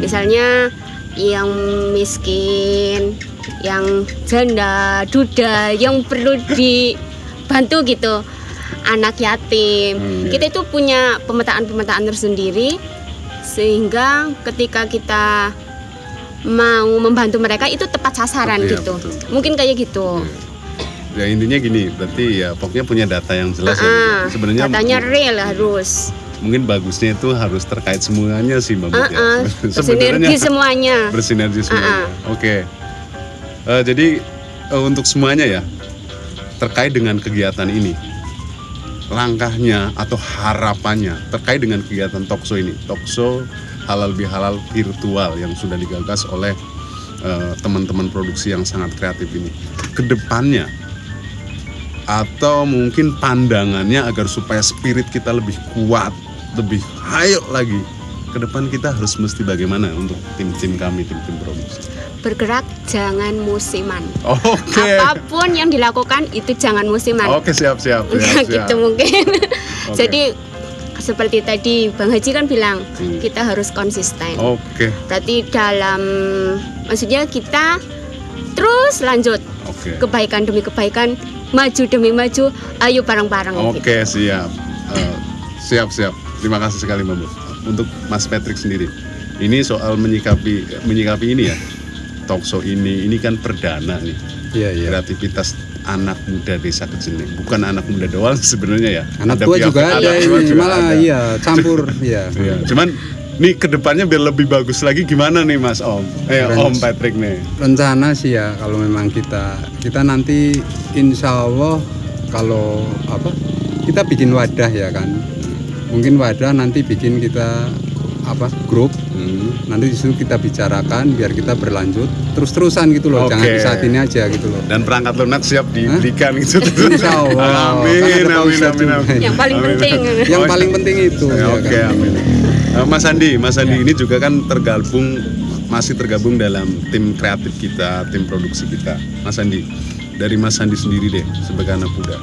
Misalnya yang miskin, yang janda, duda, yang perlu dibantu gitu, anak yatim. Kita itu punya pemetaan tersendiri, sehingga ketika kita mau membantu mereka itu tepat sasaran gitu. Betul. Mungkin kayak gitu. Ya intinya gini, berarti ya pokoknya punya data yang jelas ya. Sebenarnya datanya real harus. Mungkin bagusnya itu harus terkait semuanya sih Mbak Mut ya. Bersinergi semuanya. Bersinergi semuanya. Oke. Jadi untuk semuanya ya, terkait dengan kegiatan ini, langkahnya atau harapannya terkait dengan kegiatan Talkshow ini, Talkshow halal bihalal virtual yang sudah digagas oleh teman-teman produksi yang sangat kreatif ini, kedepannya atau mungkin pandangannya agar supaya spirit kita lebih kuat, lebih hayo lagi ke depan, kita harus mesti bagaimana untuk tim-tim kami, tim-tim produksi? Bergerak jangan musiman. Oke. Apapun yang dilakukan itu jangan musiman. Oke, siap. Gitu mungkin. Jadi seperti tadi Bang Haji kan bilang kita harus konsisten. Oke. Berarti maksudnya kita terus lanjut. Kebaikan demi kebaikan, maju demi maju, ayo bareng-bareng. Oke, gitu. Siap. Terima kasih sekali Mbak Mut. Untuk Mas Patrick sendiri, ini soal menyikapi ini ya, Talkshow ini kan perdana nih. Iya. Kreativitas anak muda Desa Kecemene, bukan anak muda doang sebenarnya ya. Anak tua juga ada ini, malah iya campur. Iya. Cuman Nih kedepannya biar lebih bagus lagi gimana nih Mas Om? Om Patrick nih. Rencana sih ya kalau memang kita nanti insya Allah kalau kita bikin wadah ya kan. Mungkin wadah nanti bikin kita grup. Nanti disitu kita bicarakan biar kita berlanjut terus-terusan gitu loh. Jangan di saat ini aja gitu loh. Dan perangkat lunak siap diberikan gitu. Insya Allah. Amin. Yang paling penting. Yang paling penting itu. Oke, amin. Mas Andi ini juga kan masih tergabung dalam tim kreatif kita, tim produksi kita. Mas Andi, dari Mas Andi sendiri deh sebagai anak muda,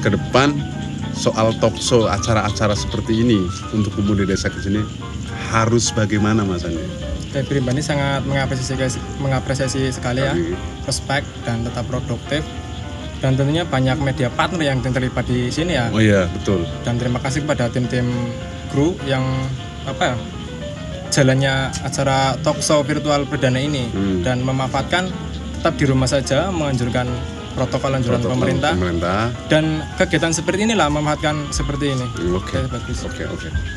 ke depan soal talkshow, acara-acara seperti ini untuk pemuda desa kesini harus bagaimana Mas Andi? Saya pribadi sangat mengapresiasi sekali ya, respect dan tetap produktif. Dan tentunya banyak media partner yang terlibat di sini ya. Oh iya, betul. Dan terima kasih kepada tim-tim kru yang jalannya acara talkshow virtual perdana ini dan memanfaatkan tetap di rumah saja, menganjurkan protokol anjuran pemerintah dan kegiatan seperti inilah memanfaatkan seperti ini. Oke.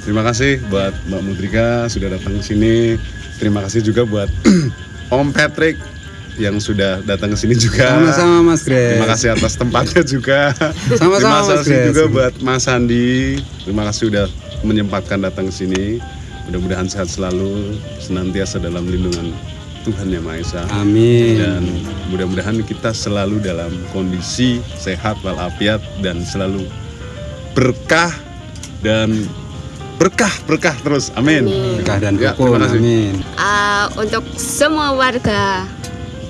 Terima kasih buat Mbak Mudrika sudah datang ke sini. Terima kasih juga buat Om Patrick yang sudah datang ke sini juga. Sama-sama Mas Grace. Terima kasih atas tempatnya juga. Sama-sama Terima Mas kasih Grace. juga buat Mas Andi. Terima kasih sudah menyempatkan datang ke sini. Mudah-mudahan sehat selalu, senantiasa dalam lindungan Tuhan Yang Maha Esa. Amin. Dan mudah-mudahan kita selalu dalam kondisi sehat walafiat dan selalu berkah dan berkah terus. Amin. Berkah dan Ya, rukun. terima kasih. Amin. Untuk semua warga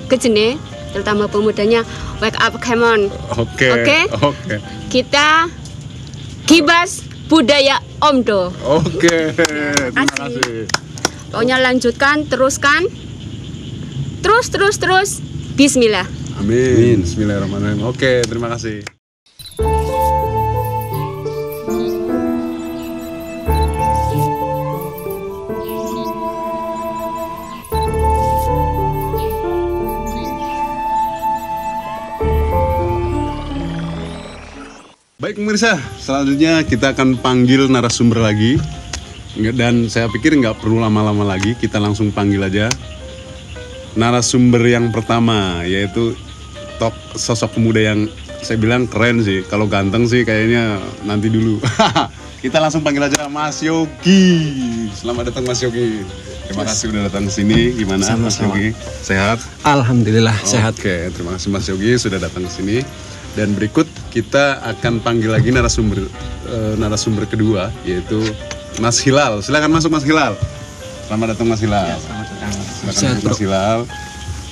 Kejene, terutama pemudanya, wake up, come on. Oke. Kita kibas budaya Omdo. Oke. Terima kasih. Pokoknya lanjutkan, teruskan. Terus. Bismillah. Amin. Bismillahirrahmanirrahim. Oke, terima kasih. Baik pemirsa, selanjutnya kita akan panggil narasumber lagi. Dan saya pikir nggak perlu lama-lama lagi, kita langsung panggil aja narasumber yang pertama, yaitu sosok pemuda yang saya bilang keren sih. Kalau ganteng sih kayaknya nanti dulu. Kita langsung panggil aja Mas Yogi. Selamat datang Mas Yogi. Terima kasih udah datang ke sini. Gimana Mas Yogi? Sehat? Alhamdulillah sehat. Oke, terima kasih Mas Yogi sudah datang ke sini. Dan berikut kita akan panggil lagi narasumber kedua, yaitu Mas Hilal. Silakan masuk Mas Hilal. Selamat datang Mas Hilal. Selamat datang. Silakan Mas Hilal.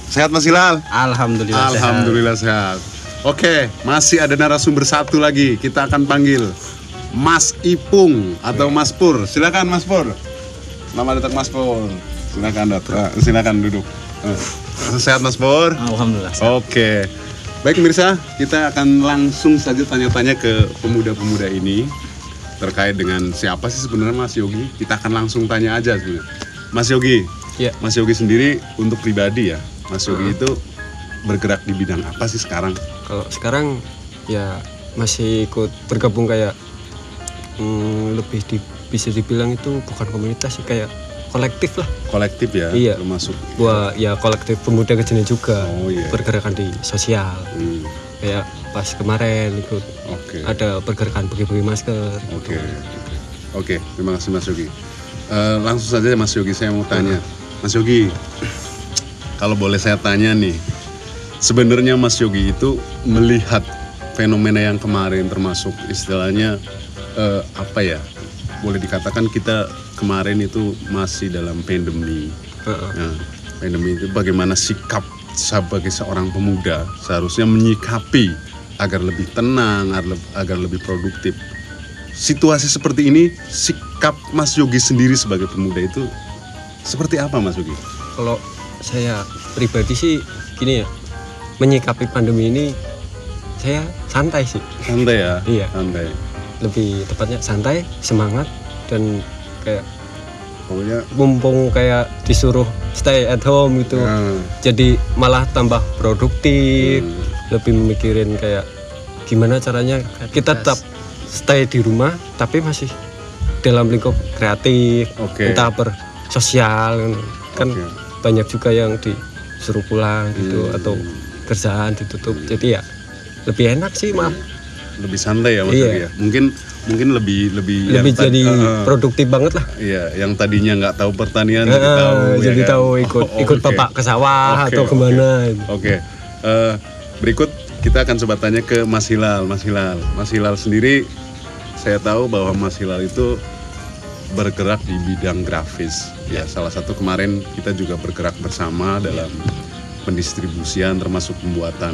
Sehat Mas Hilal? Alhamdulillah sehat. Oke, masih ada narasumber satu lagi. Kita akan panggil Mas Ipung atau Mas Pur. Silakan Mas Pur. Selamat datang Mas Pur. Silakan duduk. Sehat Mas Pur? Alhamdulillah. Oke. Baik pemirsa, kita akan langsung saja tanya-tanya ke pemuda-pemuda ini terkait dengan siapa sih sebenarnya Mas Yogi. Kita akan langsung tanya aja sebenarnya. Mas Yogi. Ya. Mas Yogi sendiri untuk pribadi ya. Mas Yogi itu bergerak di bidang apa sih sekarang? Kalau sekarang ya masih ikut bergabung kayak bisa dibilang itu bukan komunitas sih, kayak kolektif lah. Kolektif ya? Iya. Termasuk. Wah ya kolektif pemuda Kejene juga. Oh, iya. Pergerakan di sosial. Kayak pas kemarin ikut ada pergerakan bagi-bagi masker. Oke. Terima kasih Mas Yogi. Langsung saja Mas Yogi, saya mau tanya. Mas Yogi, kalau boleh saya tanya nih, sebenarnya Mas Yogi itu melihat fenomena yang kemarin, termasuk istilahnya boleh dikatakan kita kemarin itu masih dalam pandemi. Nah, pandemi itu bagaimana sikap sebagai seorang pemuda seharusnya menyikapi agar lebih tenang, agar lebih produktif. Situasi seperti ini, sikap Mas Yogi sendiri sebagai pemuda itu seperti apa Mas Yogi? Kalau saya pribadi sih gini ya, menyikapi pandemi ini saya santai sih. Santai ya? Iya. Santai. Lebih tepatnya santai, semangat, dan kayak pokoknya mumpung kayak disuruh stay at home gitu, jadi malah tambah produktif, lebih memikirin kayak gimana caranya kita tetap stay di rumah tapi masih dalam lingkup kreatif, entah bersosial kan banyak juga yang disuruh pulang gitu atau kerjaan ditutup. Jadi ya lebih enak sih mah. Lebih santai ya Mas ya. Mungkin lebih jadi produktif banget lah. Iya, yang tadinya nggak tahu pertanian jadi tahu ikut bapak ke sawah atau kemana. Oke. Berikut kita akan coba tanya ke Mas Hilal. Mas Hilal sendiri, saya tahu bahwa Mas Hilal itu bergerak di bidang grafis. Ya, salah satu kemarin kita juga bergerak bersama dalam pendistribusian, termasuk pembuatan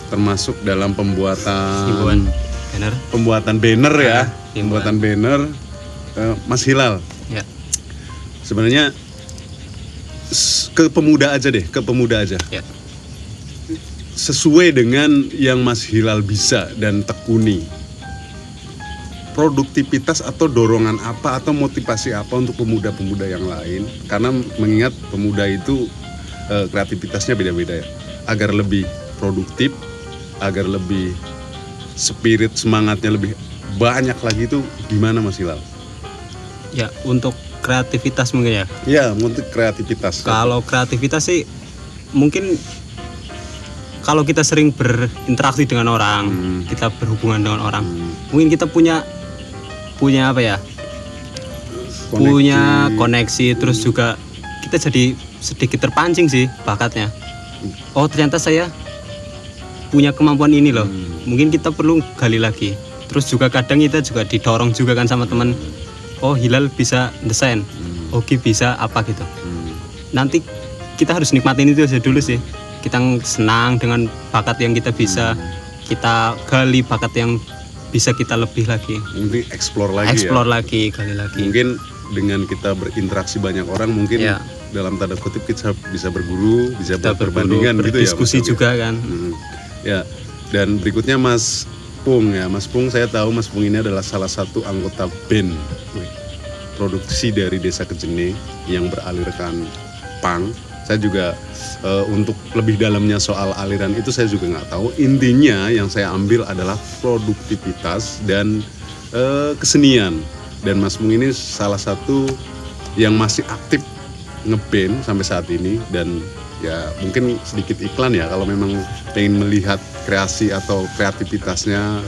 termasuk dalam pembuatan banner ya, pembuatan banner. Mas Hilal, sebenarnya ke pemuda aja. Ya. Sesuai dengan yang Mas Hilal bisa dan tekuni, produktivitas atau dorongan apa atau motivasi apa untuk pemuda-pemuda yang lain, karena mengingat pemuda itu kreativitasnya beda-beda ya, agar lebih produktif, agar lebih spirit semangatnya lebih banyak lagi, itu gimana Mas Hilal? Ya, untuk kreativitas mungkin ya. Ya, untuk kreativitas. Kalau kreativitas sih mungkin kalau kita sering berinteraksi dengan orang, kita berhubungan dengan orang, mungkin kita punya apa ya? Punya koneksi, terus juga kita jadi sedikit terpancing sih bakatnya. Oh, ternyata saya punya kemampuan ini loh. Mungkin kita perlu gali lagi. Terus juga kadang kita juga didorong juga kan sama teman. Oh, Hilal bisa desain. Oki bisa apa gitu. Nanti kita harus nikmatin itu aja dulu sih. Kita senang dengan bakat yang kita bisa. Kita gali bakat yang bisa kita lebih lagi. Mungkin explore lagi, gali lagi. Mungkin dengan kita berinteraksi banyak orang, mungkin dalam tanda kutip kita bisa berguru, bisa berbandingan gitu ya. Diskusi juga kan. Ya, dan berikutnya Mas Pung ya. Mas Pung, saya tahu Mas Pung ini adalah salah satu anggota band produksi dari Desa Kejene yang beralirkan punk. Saya juga untuk lebih dalamnya soal aliran itu saya juga nggak tahu. Intinya yang saya ambil adalah produktivitas dan kesenian. Dan Mas Pung ini salah satu yang masih aktif ngeband sampai saat ini. Dan ya mungkin sedikit iklan ya, kalau memang pengen melihat kreasi atau kreativitasnya,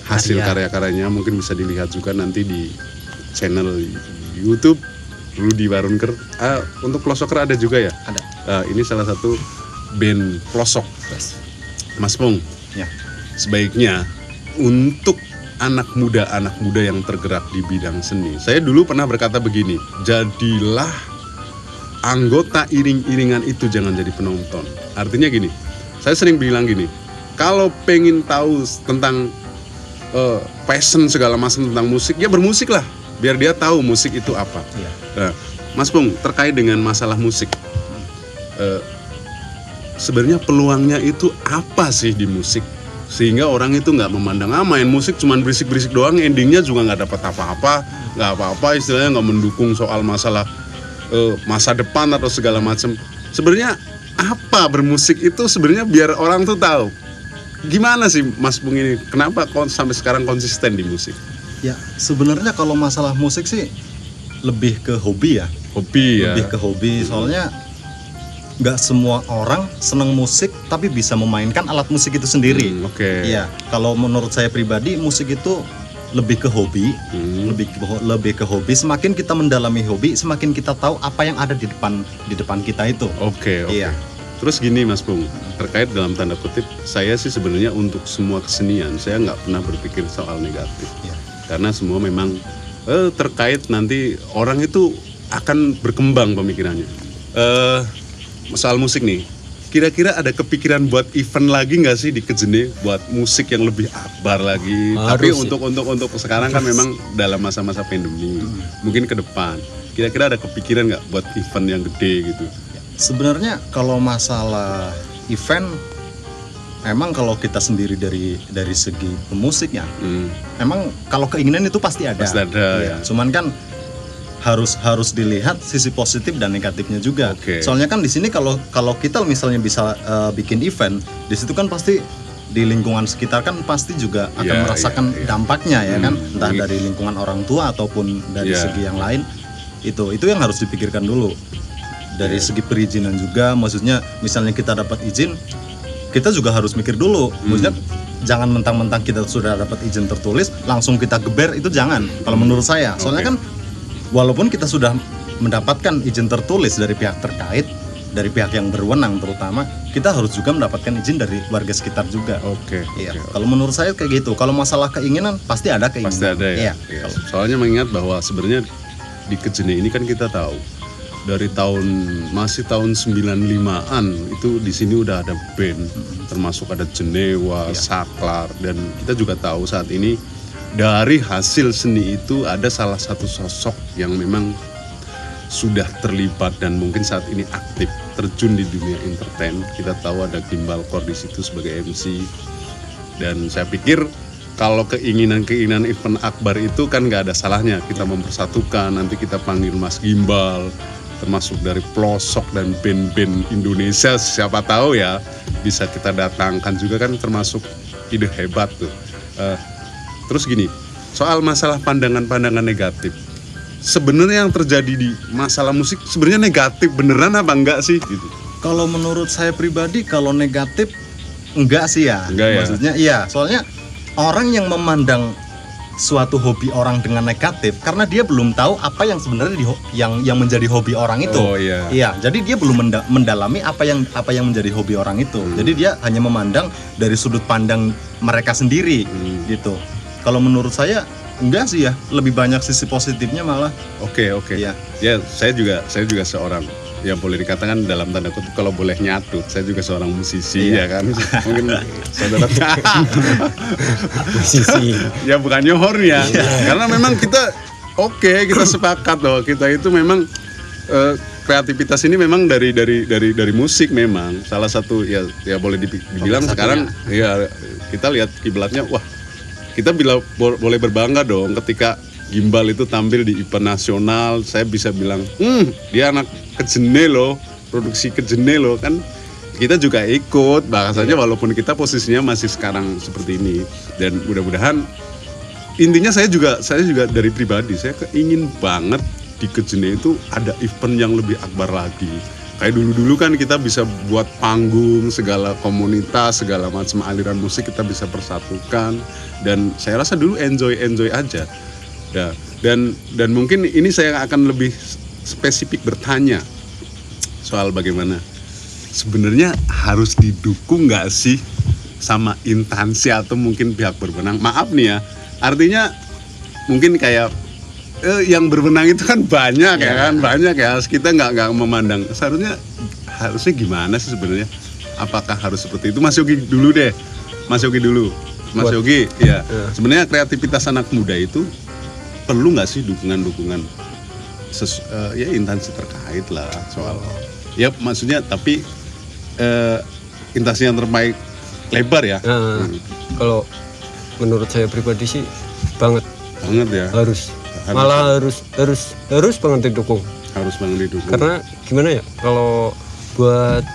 hasil karya-karyanya, mungkin bisa dilihat juga nanti di channel YouTube Rudy Warunker. Untuk Plosoker ada juga ya? Ada. Ini salah satu band Plosok. Mas Pung, sebaiknya untuk anak muda yang tergerak di bidang seni, saya dulu pernah berkata begini, jadilah anggota iring-iringan itu, jangan jadi penonton. Artinya gini, saya sering bilang gini, kalau pengen tahu tentang passion segala macam tentang musik, ya bermusik lah, biar dia tahu musik itu apa. Nah, Mas Pung, terkait dengan masalah musik, sebenarnya peluangnya itu apa sih di musik, sehingga orang itu nggak memandang main musik cuman berisik-berisik doang, endingnya juga nggak dapat apa-apa, istilahnya nggak mendukung soal masalah masa depan atau segala macam. Sebenarnya apa bermusik itu sebenarnya, biar orang tuh tahu. Gimana sih Mas Pung ini, kenapa sampai sekarang konsisten di musik? Ya, sebenarnya kalau masalah musik sih lebih ke hobi ya. Lebih ke hobi, soalnya nggak semua orang senang musik tapi bisa memainkan alat musik itu sendiri. Iya, kalau menurut saya pribadi musik itu lebih ke hobi, lebih ke hobi. Semakin kita mendalami hobi, semakin kita tahu apa yang ada di depan kita itu. Iya. Terus gini Mas Pung, terkait dalam tanda kutip, saya sih sebenarnya untuk semua kesenian saya nggak pernah berpikir soal negatif, karena semua memang terkait nanti orang itu akan berkembang pemikirannya. Soal musik nih, kira-kira ada kepikiran buat event lagi nggak sih di Kejene, buat musik yang lebih akbar lagi? Tapi untuk sekarang kan memang dalam masa-masa pandemi, mungkin ke depan kira-kira ada kepikiran nggak buat event yang gede gitu? Sebenarnya kalau masalah event, memang kalau kita sendiri dari segi pemusiknya, memang kalau keinginan itu pasti ada. Ya. Cuman kan harus dilihat sisi positif dan negatifnya juga. Soalnya kan di sini kalau kita misalnya bisa bikin event, di situ kan pasti di lingkungan sekitar kan pasti juga akan merasakan dampaknya ya kan, entah dari lingkungan orang tua ataupun dari segi yang lain. Itu yang harus dipikirkan dulu. Dari segi perizinan juga, maksudnya misalnya kita dapat izin, kita juga harus mikir dulu. Maksudnya jangan mentang-mentang kita sudah dapat izin tertulis langsung kita geber, itu jangan. Kalau menurut saya, soalnya kan walaupun kita sudah mendapatkan izin tertulis dari pihak terkait, dari pihak yang berwenang terutama, kita harus juga mendapatkan izin dari warga sekitar juga. Kalau menurut saya kayak gitu. Kalau masalah keinginan pasti ada keinginan. Pasti ada ya. Soalnya mengingat bahwa sebenarnya di Kejene ini kan kita tahu dari masih tahun 95-an itu di sini udah ada band, termasuk ada Jenewa, Saklar, dan kita juga tahu saat ini dari hasil seni itu ada salah satu sosok yang memang sudah terlibat dan mungkin saat ini aktif terjun di dunia entertain. Kita tahu ada Gimbal Core di situ sebagai MC, dan saya pikir kalau keinginan event akbar itu kan nggak ada salahnya kita mempersatukan. Nanti kita panggil Mas Gimbal, termasuk dari pelosok dan band-band Indonesia, siapa tahu ya bisa kita datangkan juga kan, termasuk ide hebat tuh. Terus gini, soal masalah pandangan-pandangan negatif, sebenarnya yang terjadi di masalah musik sebenarnya negatif beneran apa enggak sih gitu? Kalau menurut saya pribadi, kalau negatif enggak sih ya. Maksudnya iya, soalnya orang yang memandang suatu hobi orang dengan negatif karena dia belum tahu apa yang sebenarnya yang menjadi hobi orang itu. Iya, jadi dia belum mendalami apa yang menjadi hobi orang itu. Jadi dia hanya memandang dari sudut pandang mereka sendiri gitu. Kalau menurut saya enggak sih ya, lebih banyak sisi positifnya malah. Oke. Ya, saya juga seorang yang boleh dikatakan dalam tanda kutip kalau boleh nyatu, saya juga seorang musisi ya kan. Mungkin saudara musisi. Ya bukan nyohor ya. Karena memang kita kita sepakat loh, kita itu memang kreativitas ini memang dari musik memang. Salah satu ya boleh dibilang sekarang ya kita lihat kiblatnya, wah kita boleh berbangga dong ketika Gimbal itu tampil di event nasional. Saya bisa bilang, dia anak Kejene loh, produksi Kejene loh kan. Kita juga ikut, bahasanya walaupun kita posisinya masih sekarang seperti ini. Dan mudah-mudahan, intinya saya juga dari pribadi, saya ingin banget di Kejene itu ada event yang lebih akbar lagi. Kayak dulu-dulu kan kita bisa buat panggung, segala komunitas, segala macam aliran musik kita bisa persatukan, dan saya rasa dulu enjoy aja. Ya, dan mungkin ini saya akan lebih spesifik bertanya soal bagaimana sebenarnya harus didukung nggak sih sama instansi atau mungkin pihak berwenang. Maaf nih ya, artinya mungkin kayak yang berwenang itu kan banyak banyak ya. Kita nggak memandang harusnya gimana sih sebenarnya? Apakah harus seperti itu? Mas Yogi dulu deh. Mas Yogi, ya. Sebenarnya kreativitas anak muda itu perlu nggak sih dukungan ya instansi terkait lah soal. Ya maksudnya tapi instansi yang terbaik lebar ya. Kalau menurut saya pribadi sih banget ya. Malah harus banget didukung. Harus banget didukung. Karena gimana ya, kalau buat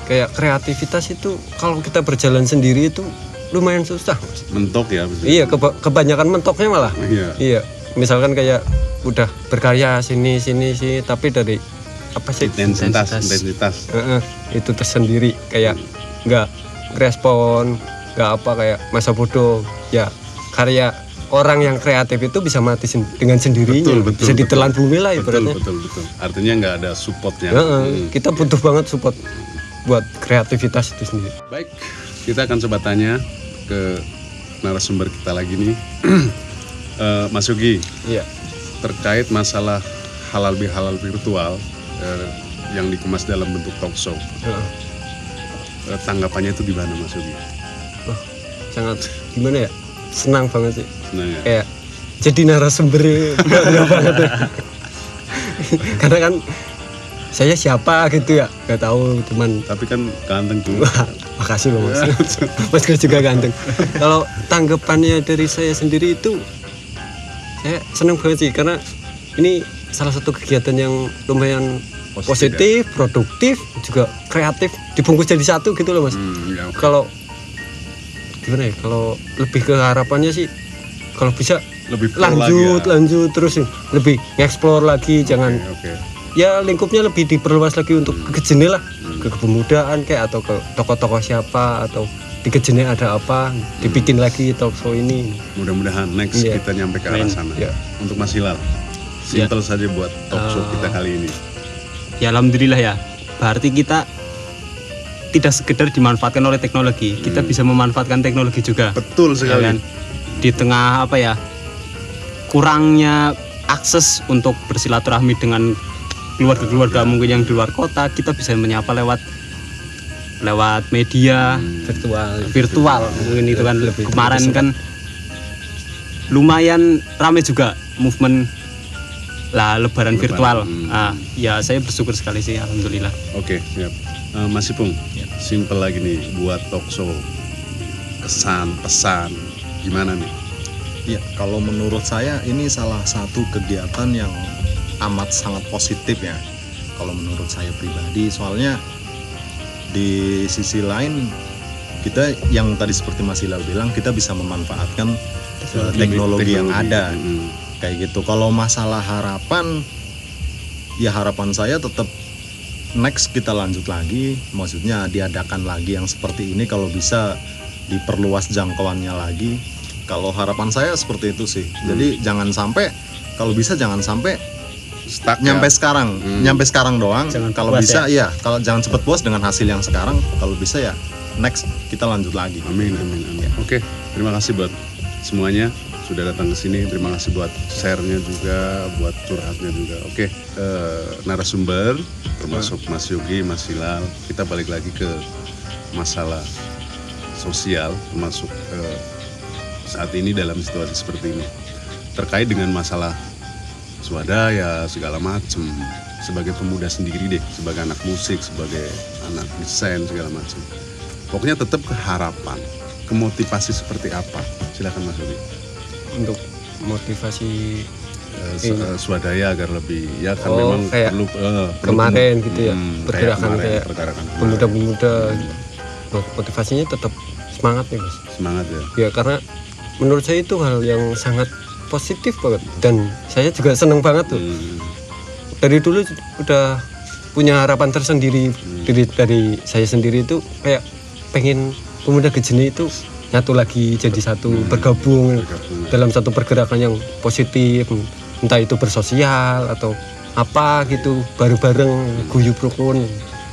kayak kreativitas itu kalau kita berjalan sendiri itu lumayan susah, Mas. Mentok ya. Iya, kebanyakan mentoknya malah. Iya. Misalkan kayak udah berkarya sini tapi dari apa sih intensitas. Itu tersendiri kayak nggak respon, nggak apa, kayak masa bodoh. Ya, karya orang yang kreatif itu bisa mati dengan sendirinya. Bisa ditelan bumi lah ibaratnya. Betul. Artinya nggak ada supportnya. Kita butuh banget support buat kreativitas itu sendiri. Baik, kita akan coba tanya ke narasumber kita lagi nih. Mas Yogi, terkait masalah halal bihalal virtual yang dikemas dalam bentuk talk show, tanggapannya itu gimana Mas Yogi? Sangat gimana ya, senang banget sih. Ya? Kayak jadi narasumber bangga banget ya. Karena kan saya siapa gitu ya, nggak tahu teman. Tapi kan ganteng tuh. Makasih loh Mas. Mas juga ganteng. Kalau tanggapannya dari saya sendiri itu, saya senang banget sih, karena ini salah satu kegiatan yang lumayan positif, produktif, juga kreatif, dibungkus jadi satu gitu loh Mas. Kalau gimana ya, kalau lebih ke harapannya sih kalau bisa lebih lanjut terus lebih nge-explore lagi, jangan ya lingkupnya lebih diperluas lagi untuk ke Gejene lah, ke kepemudaan kayak atau ke tokoh-tokoh siapa, atau di Gejene ada apa dibikin lagi talk show ini. Mudah-mudahan next kita nyampe ke arah sana. Untuk Mas Hilal, simple saja buat talk show kita kali ini. Ya alhamdulillah ya, berarti kita tidak sekedar dimanfaatkan oleh teknologi, kita bisa memanfaatkan teknologi juga. Betul sekali. Ya kan? Di tengah apa ya, kurangnya akses untuk bersilaturahmi dengan keluarga-keluarga mungkin yang di luar kota, kita bisa menyapa lewat media virtual mungkin itu kan. Kemarin kan lumayan ramai juga movement lah lebaran virtual. Ya saya bersyukur sekali sih, alhamdulillah. Oke, siap. Mas Ipung, simple lagi nih buat talk show, kesan, pesan, gimana nih? Ya, kalau menurut saya ini salah satu kegiatan yang amat sangat positif ya. Kalau menurut saya pribadi, soalnya di sisi lain kita yang tadi seperti Mas Hilal bilang, kita bisa memanfaatkan teknologi yang ada. Kayak gitu. Kalau masalah harapan, ya harapan saya tetap next kita lanjut lagi, maksudnya diadakan lagi yang seperti ini, kalau bisa diperluas jangkauannya lagi. Kalau harapan saya seperti itu sih. Jadi jangan sampai, kalau bisa jangan sampai stuck nyampe sekarang, nyampe sekarang doang. Kalau bisa ya, kalau jangan cepet puas dengan hasil yang sekarang, kalau bisa ya next kita lanjut lagi. Amin. Oke, terima kasih buat semuanya sudah datang ke sini. Terima kasih buat share-nya juga, buat curhatnya juga. Oke, narasumber termasuk Mas Yogi, Mas Hilal, kita balik lagi ke masalah sosial, termasuk saat ini dalam situasi seperti ini, terkait dengan masalah swadaya segala macam. Sebagai pemuda sendiri deh, sebagai anak musik, sebagai anak desain segala macam, pokoknya tetap ke harapan, ke motivasi seperti apa? Silakan Mas Yogi. Untuk motivasi swadaya agar lebih ya kan memang perlu kemarin gitu ya, pergerakan kayak pemuda-pemuda, motivasinya tetap semangat nih Mas. Semangat ya. Ya karena menurut saya itu hal yang sangat positif banget, dan saya juga seneng banget tuh. Dari dulu udah punya harapan tersendiri dari saya sendiri itu, kayak pengen pemuda Gejene itu nyatu lagi jadi satu, bergabung dalam satu pergerakan yang positif, entah itu bersosial atau apa gitu, bareng-bareng, guyub rukun,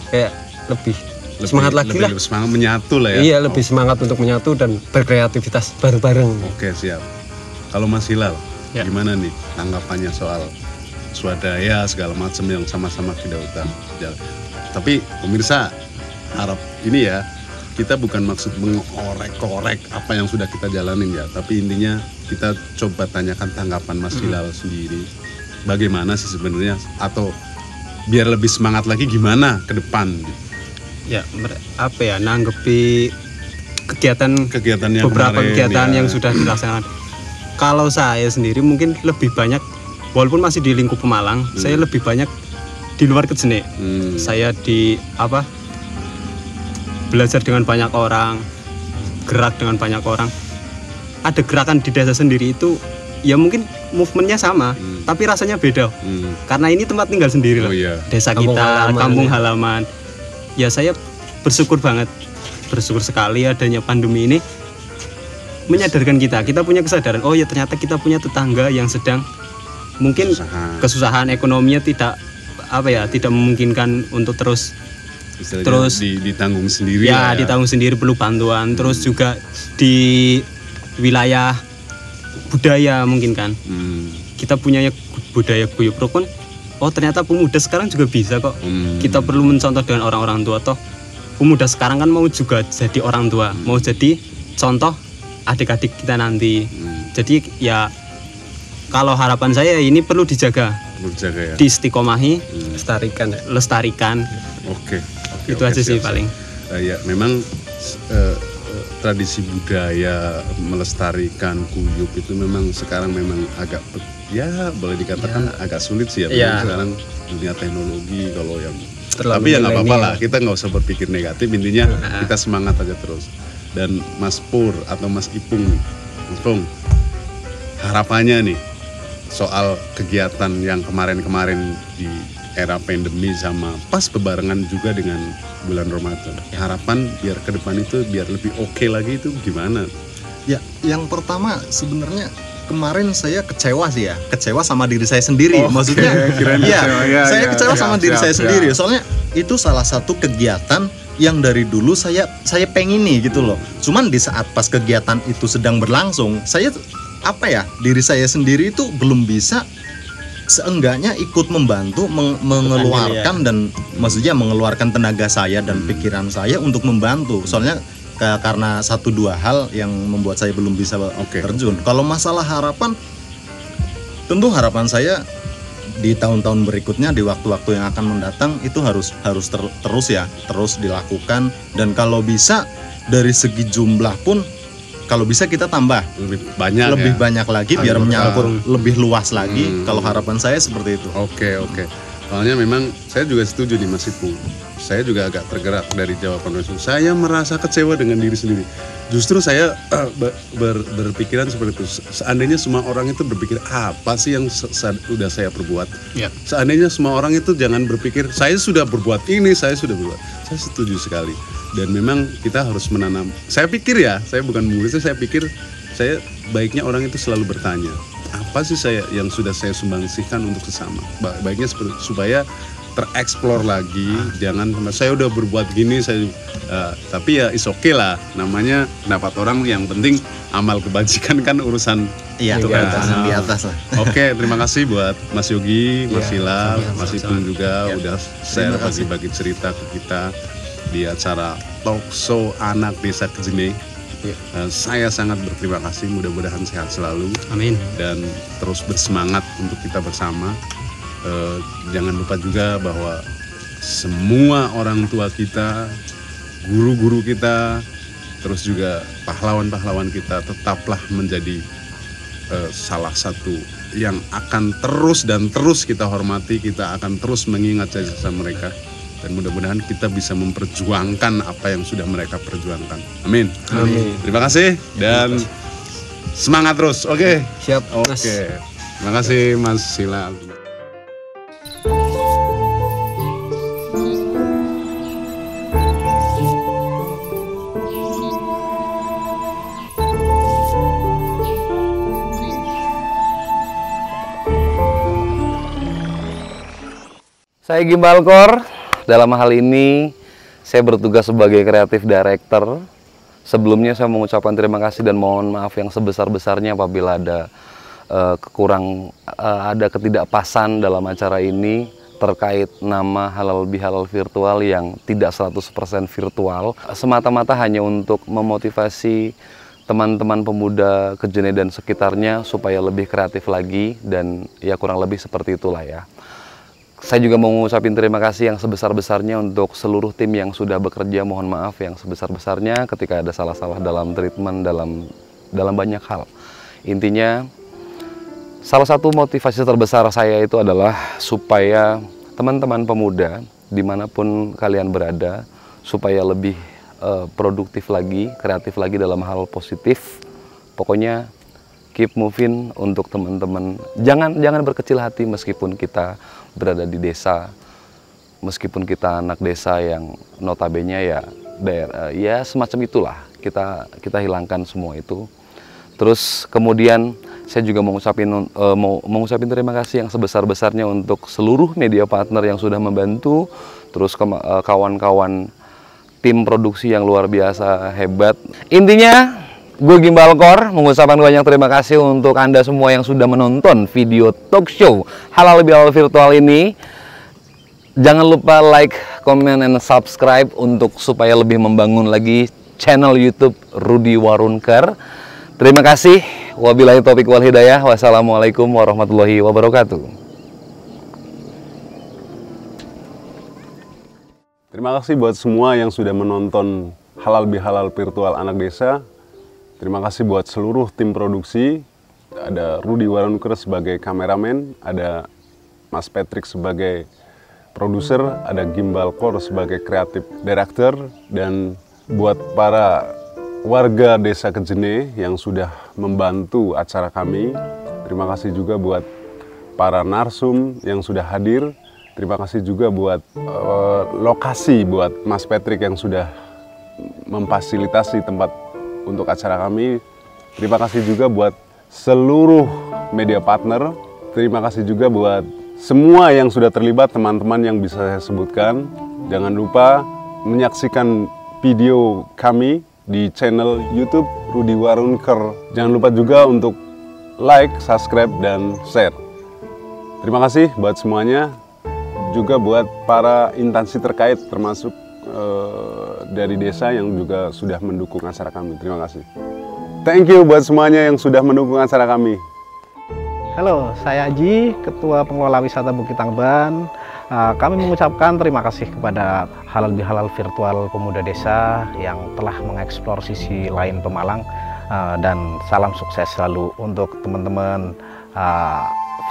kayak lebih semangat lagi lah. Lebih semangat menyatu lah ya. Iya, lebih semangat untuk menyatu dan berkreativitas bareng-bareng. Oke, siap. Kalau Mas Hilal, gimana nih tanggapannya soal swadaya segala macam yang sama-sama tidak utama? Tapi pemirsa harap ini ya, kita bukan maksud mengorek-korek apa yang sudah kita jalanin ya, tapi intinya kita coba tanyakan tanggapan Mas Hilal sendiri. Bagaimana sih sebenarnya, atau biar lebih semangat lagi gimana ke depan? Ya, apa ya, nanggepi kegiatan yang beberapa kemarin, kegiatan ya, yang sudah dilaksanakan. Kalau saya sendiri mungkin lebih banyak, walaupun masih di lingkup Pemalang, saya lebih banyak di luar Gejene. Saya di belajar dengan banyak orang, gerak dengan banyak orang. Ada gerakan di desa sendiri itu, ya mungkin movementnya sama, tapi rasanya beda. Karena ini tempat tinggal sendiri loh, desa kita, kampung halaman. Ya saya bersyukur banget, bersyukur sekali adanya pandemi ini menyadarkan kita punya kesadaran. Oh ya, ternyata kita punya tetangga yang sedang mungkin kesusahan ekonominya tidak memungkinkan untuk terus ditanggung sendiri ya, ditanggung sendiri, perlu bantuan. Terus juga di wilayah budaya mungkin kan, kita punya budaya guyub rukun. Oh ternyata pemuda sekarang juga bisa kok. Kita perlu mencontoh dengan orang-orang tua. Toh pemuda sekarang kan mau juga jadi orang tua, mau jadi contoh adik-adik kita nanti. Jadi ya kalau harapan saya ini perlu dijaga ya. Diistiqomahi, lestarikan. Oke, itu aja sih paling. Ya memang tradisi budaya melestarikan guyub itu memang sekarang memang agak boleh dikatakan agak sulit sih ya. Sekarang dunia teknologi kalau yang tapi ya nggak apa-apa lah, kita nggak usah berpikir negatif, intinya kita semangat aja terus. dan Mas Pur atau Mas Ipung nih. Mas Pung, harapannya nih soal kegiatan yang kemarin-kemarin di era pandemi sama pas bebarengan juga dengan bulan Ramadan. Harapan biar ke depan itu biar lebih oke lagi itu gimana? Ya, yang pertama sebenarnya kemarin saya kecewa sih ya, kecewa sama diri saya sendiri. Maksudnya, saya kecewa sama diri saya sendiri. Soalnya itu salah satu kegiatan yang dari dulu saya pengini gitu loh. Cuman di saat pas kegiatan itu sedang berlangsung, saya diri saya sendiri itu belum bisa seenggaknya ikut membantu mengeluarkan dan maksudnya mengeluarkan tenaga saya dan pikiran saya untuk membantu. Soalnya karena 1-2 hal yang membuat saya belum bisa terjun. Kalau masalah harapan, tentu harapan saya di tahun-tahun berikutnya, di waktu-waktu yang akan mendatang itu harus terus dilakukan, dan kalau bisa dari segi jumlah pun kalau bisa kita tambah lebih banyak lagi biar menyangkut lebih luas lagi. Kalau harapan saya seperti itu. Oke. Soalnya memang saya juga setuju di Mas Ipung. Saya juga agak tergerak dari jawaban Mas Ipung. Saya merasa kecewa dengan diri sendiri. Justru saya berpikiran seperti itu. Seandainya semua orang itu berpikir apa sih yang sudah saya perbuat. Seandainya semua orang itu jangan berpikir saya sudah berbuat ini, saya sudah berbuat. Saya setuju sekali. Dan memang kita harus menanam. Saya pikir ya, saya bukan murid, saya pikir saya baiknya orang itu selalu bertanya, apa sih yang sudah saya sumbangsihkan untuk sesama. Baiknya supaya tereksplor lagi. Jangan saya udah berbuat gini, tapi ya is okay lah. Namanya pendapat orang, yang penting amal kebajikan kan urusan di atas lah. Oke, terima kasih buat Mas Yogi, Mas Hilal, Mas Ipung juga udah share bagi-bagi cerita ke kita di acara talk show Anak Desa Kejene. Saya sangat berterima kasih, mudah-mudahan sehat selalu. Amin. Dan terus bersemangat untuk kita bersama. Jangan lupa juga bahwa semua orang tua kita, guru-guru kita, terus juga pahlawan-pahlawan kita tetaplah menjadi salah satu yang akan terus kita hormati. Kita akan terus mengingat jasa mereka. Dan mudah-mudahan kita bisa memperjuangkan apa yang sudah mereka perjuangkan. Amin. Terima kasih dan semangat terus. Oke. Siap. Oke. Terima kasih Mas Hilal. Saya Gimbal Kor. Dalam hal ini saya bertugas sebagai kreatif director. Sebelumnya saya mengucapkan terima kasih dan mohon maaf yang sebesar-besarnya apabila ada ada ketidakpasan dalam acara ini terkait nama Halal Bihalal virtual yang tidak 100% virtual. Semata-mata hanya untuk memotivasi teman-teman pemuda Kejene dan sekitarnya supaya lebih kreatif lagi, dan ya kurang lebih seperti itulah ya. Saya juga mau ngucapin terima kasih yang sebesar-besarnya untuk seluruh tim yang sudah bekerja. Mohon maaf yang sebesar-besarnya ketika ada salah-salah dalam treatment, dalam banyak hal. Intinya, salah satu motivasi terbesar saya itu adalah supaya teman-teman pemuda dimanapun kalian berada, supaya lebih produktif lagi, kreatif lagi dalam hal positif. Pokoknya keep moving untuk teman-teman. Jangan berkecil hati meskipun kita berada di desa, meskipun kita anak desa yang notabene ya daerah ya semacam itulah, kita hilangkan semua itu. Terus kemudian saya juga mau mengucapin terima kasih yang sebesar-besarnya untuk seluruh media partner yang sudah membantu, terus kawan-kawan tim produksi yang luar biasa hebat. Intinya gue Gimbal Kor mengucapkan banyak terima kasih untuk Anda semua yang sudah menonton video talk show Halal Bihalal virtual ini. Jangan lupa like, comment, and subscribe untuk supaya lebih membangun lagi channel YouTube Rudy Warunker. Terima kasih. Wabillahi taufiq wal hidayah. Wassalamualaikum warahmatullahi wabarakatuh. Terima kasih buat semua yang sudah menonton Halal Bihalal virtual Anak Desa. Terima kasih buat seluruh tim produksi. Ada Rudy Warunker sebagai kameramen, ada Mas Patrick sebagai produser, ada Gimbal Kor sebagai kreatif director, dan buat para warga Desa Kejene yang sudah membantu acara kami. Terima kasih juga buat para narsum yang sudah hadir. Terima kasih juga buat lokasi, buat Mas Patrick yang sudah memfasilitasi tempat untuk acara kami. Terima kasih juga buat seluruh media partner. Terima kasih juga buat semua yang sudah terlibat, teman-teman yang bisa saya sebutkan. Jangan lupa menyaksikan video kami di channel YouTube Rudy Warunker. Jangan lupa juga untuk like, subscribe, dan share. Terima kasih buat semuanya. Juga buat para instansi terkait termasuk dari desa yang juga sudah mendukung acara kami. Terima kasih. Thank you buat semuanya yang sudah mendukung acara kami. Halo, saya Aji, Ketua Pengelola Wisata Bukit Tangban. Kami mengucapkan terima kasih kepada Halal Bihalal Virtual Pemuda Desa yang telah mengeksplor sisi lain Pemalang, dan salam sukses selalu untuk teman-teman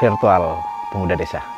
virtual Pemuda Desa.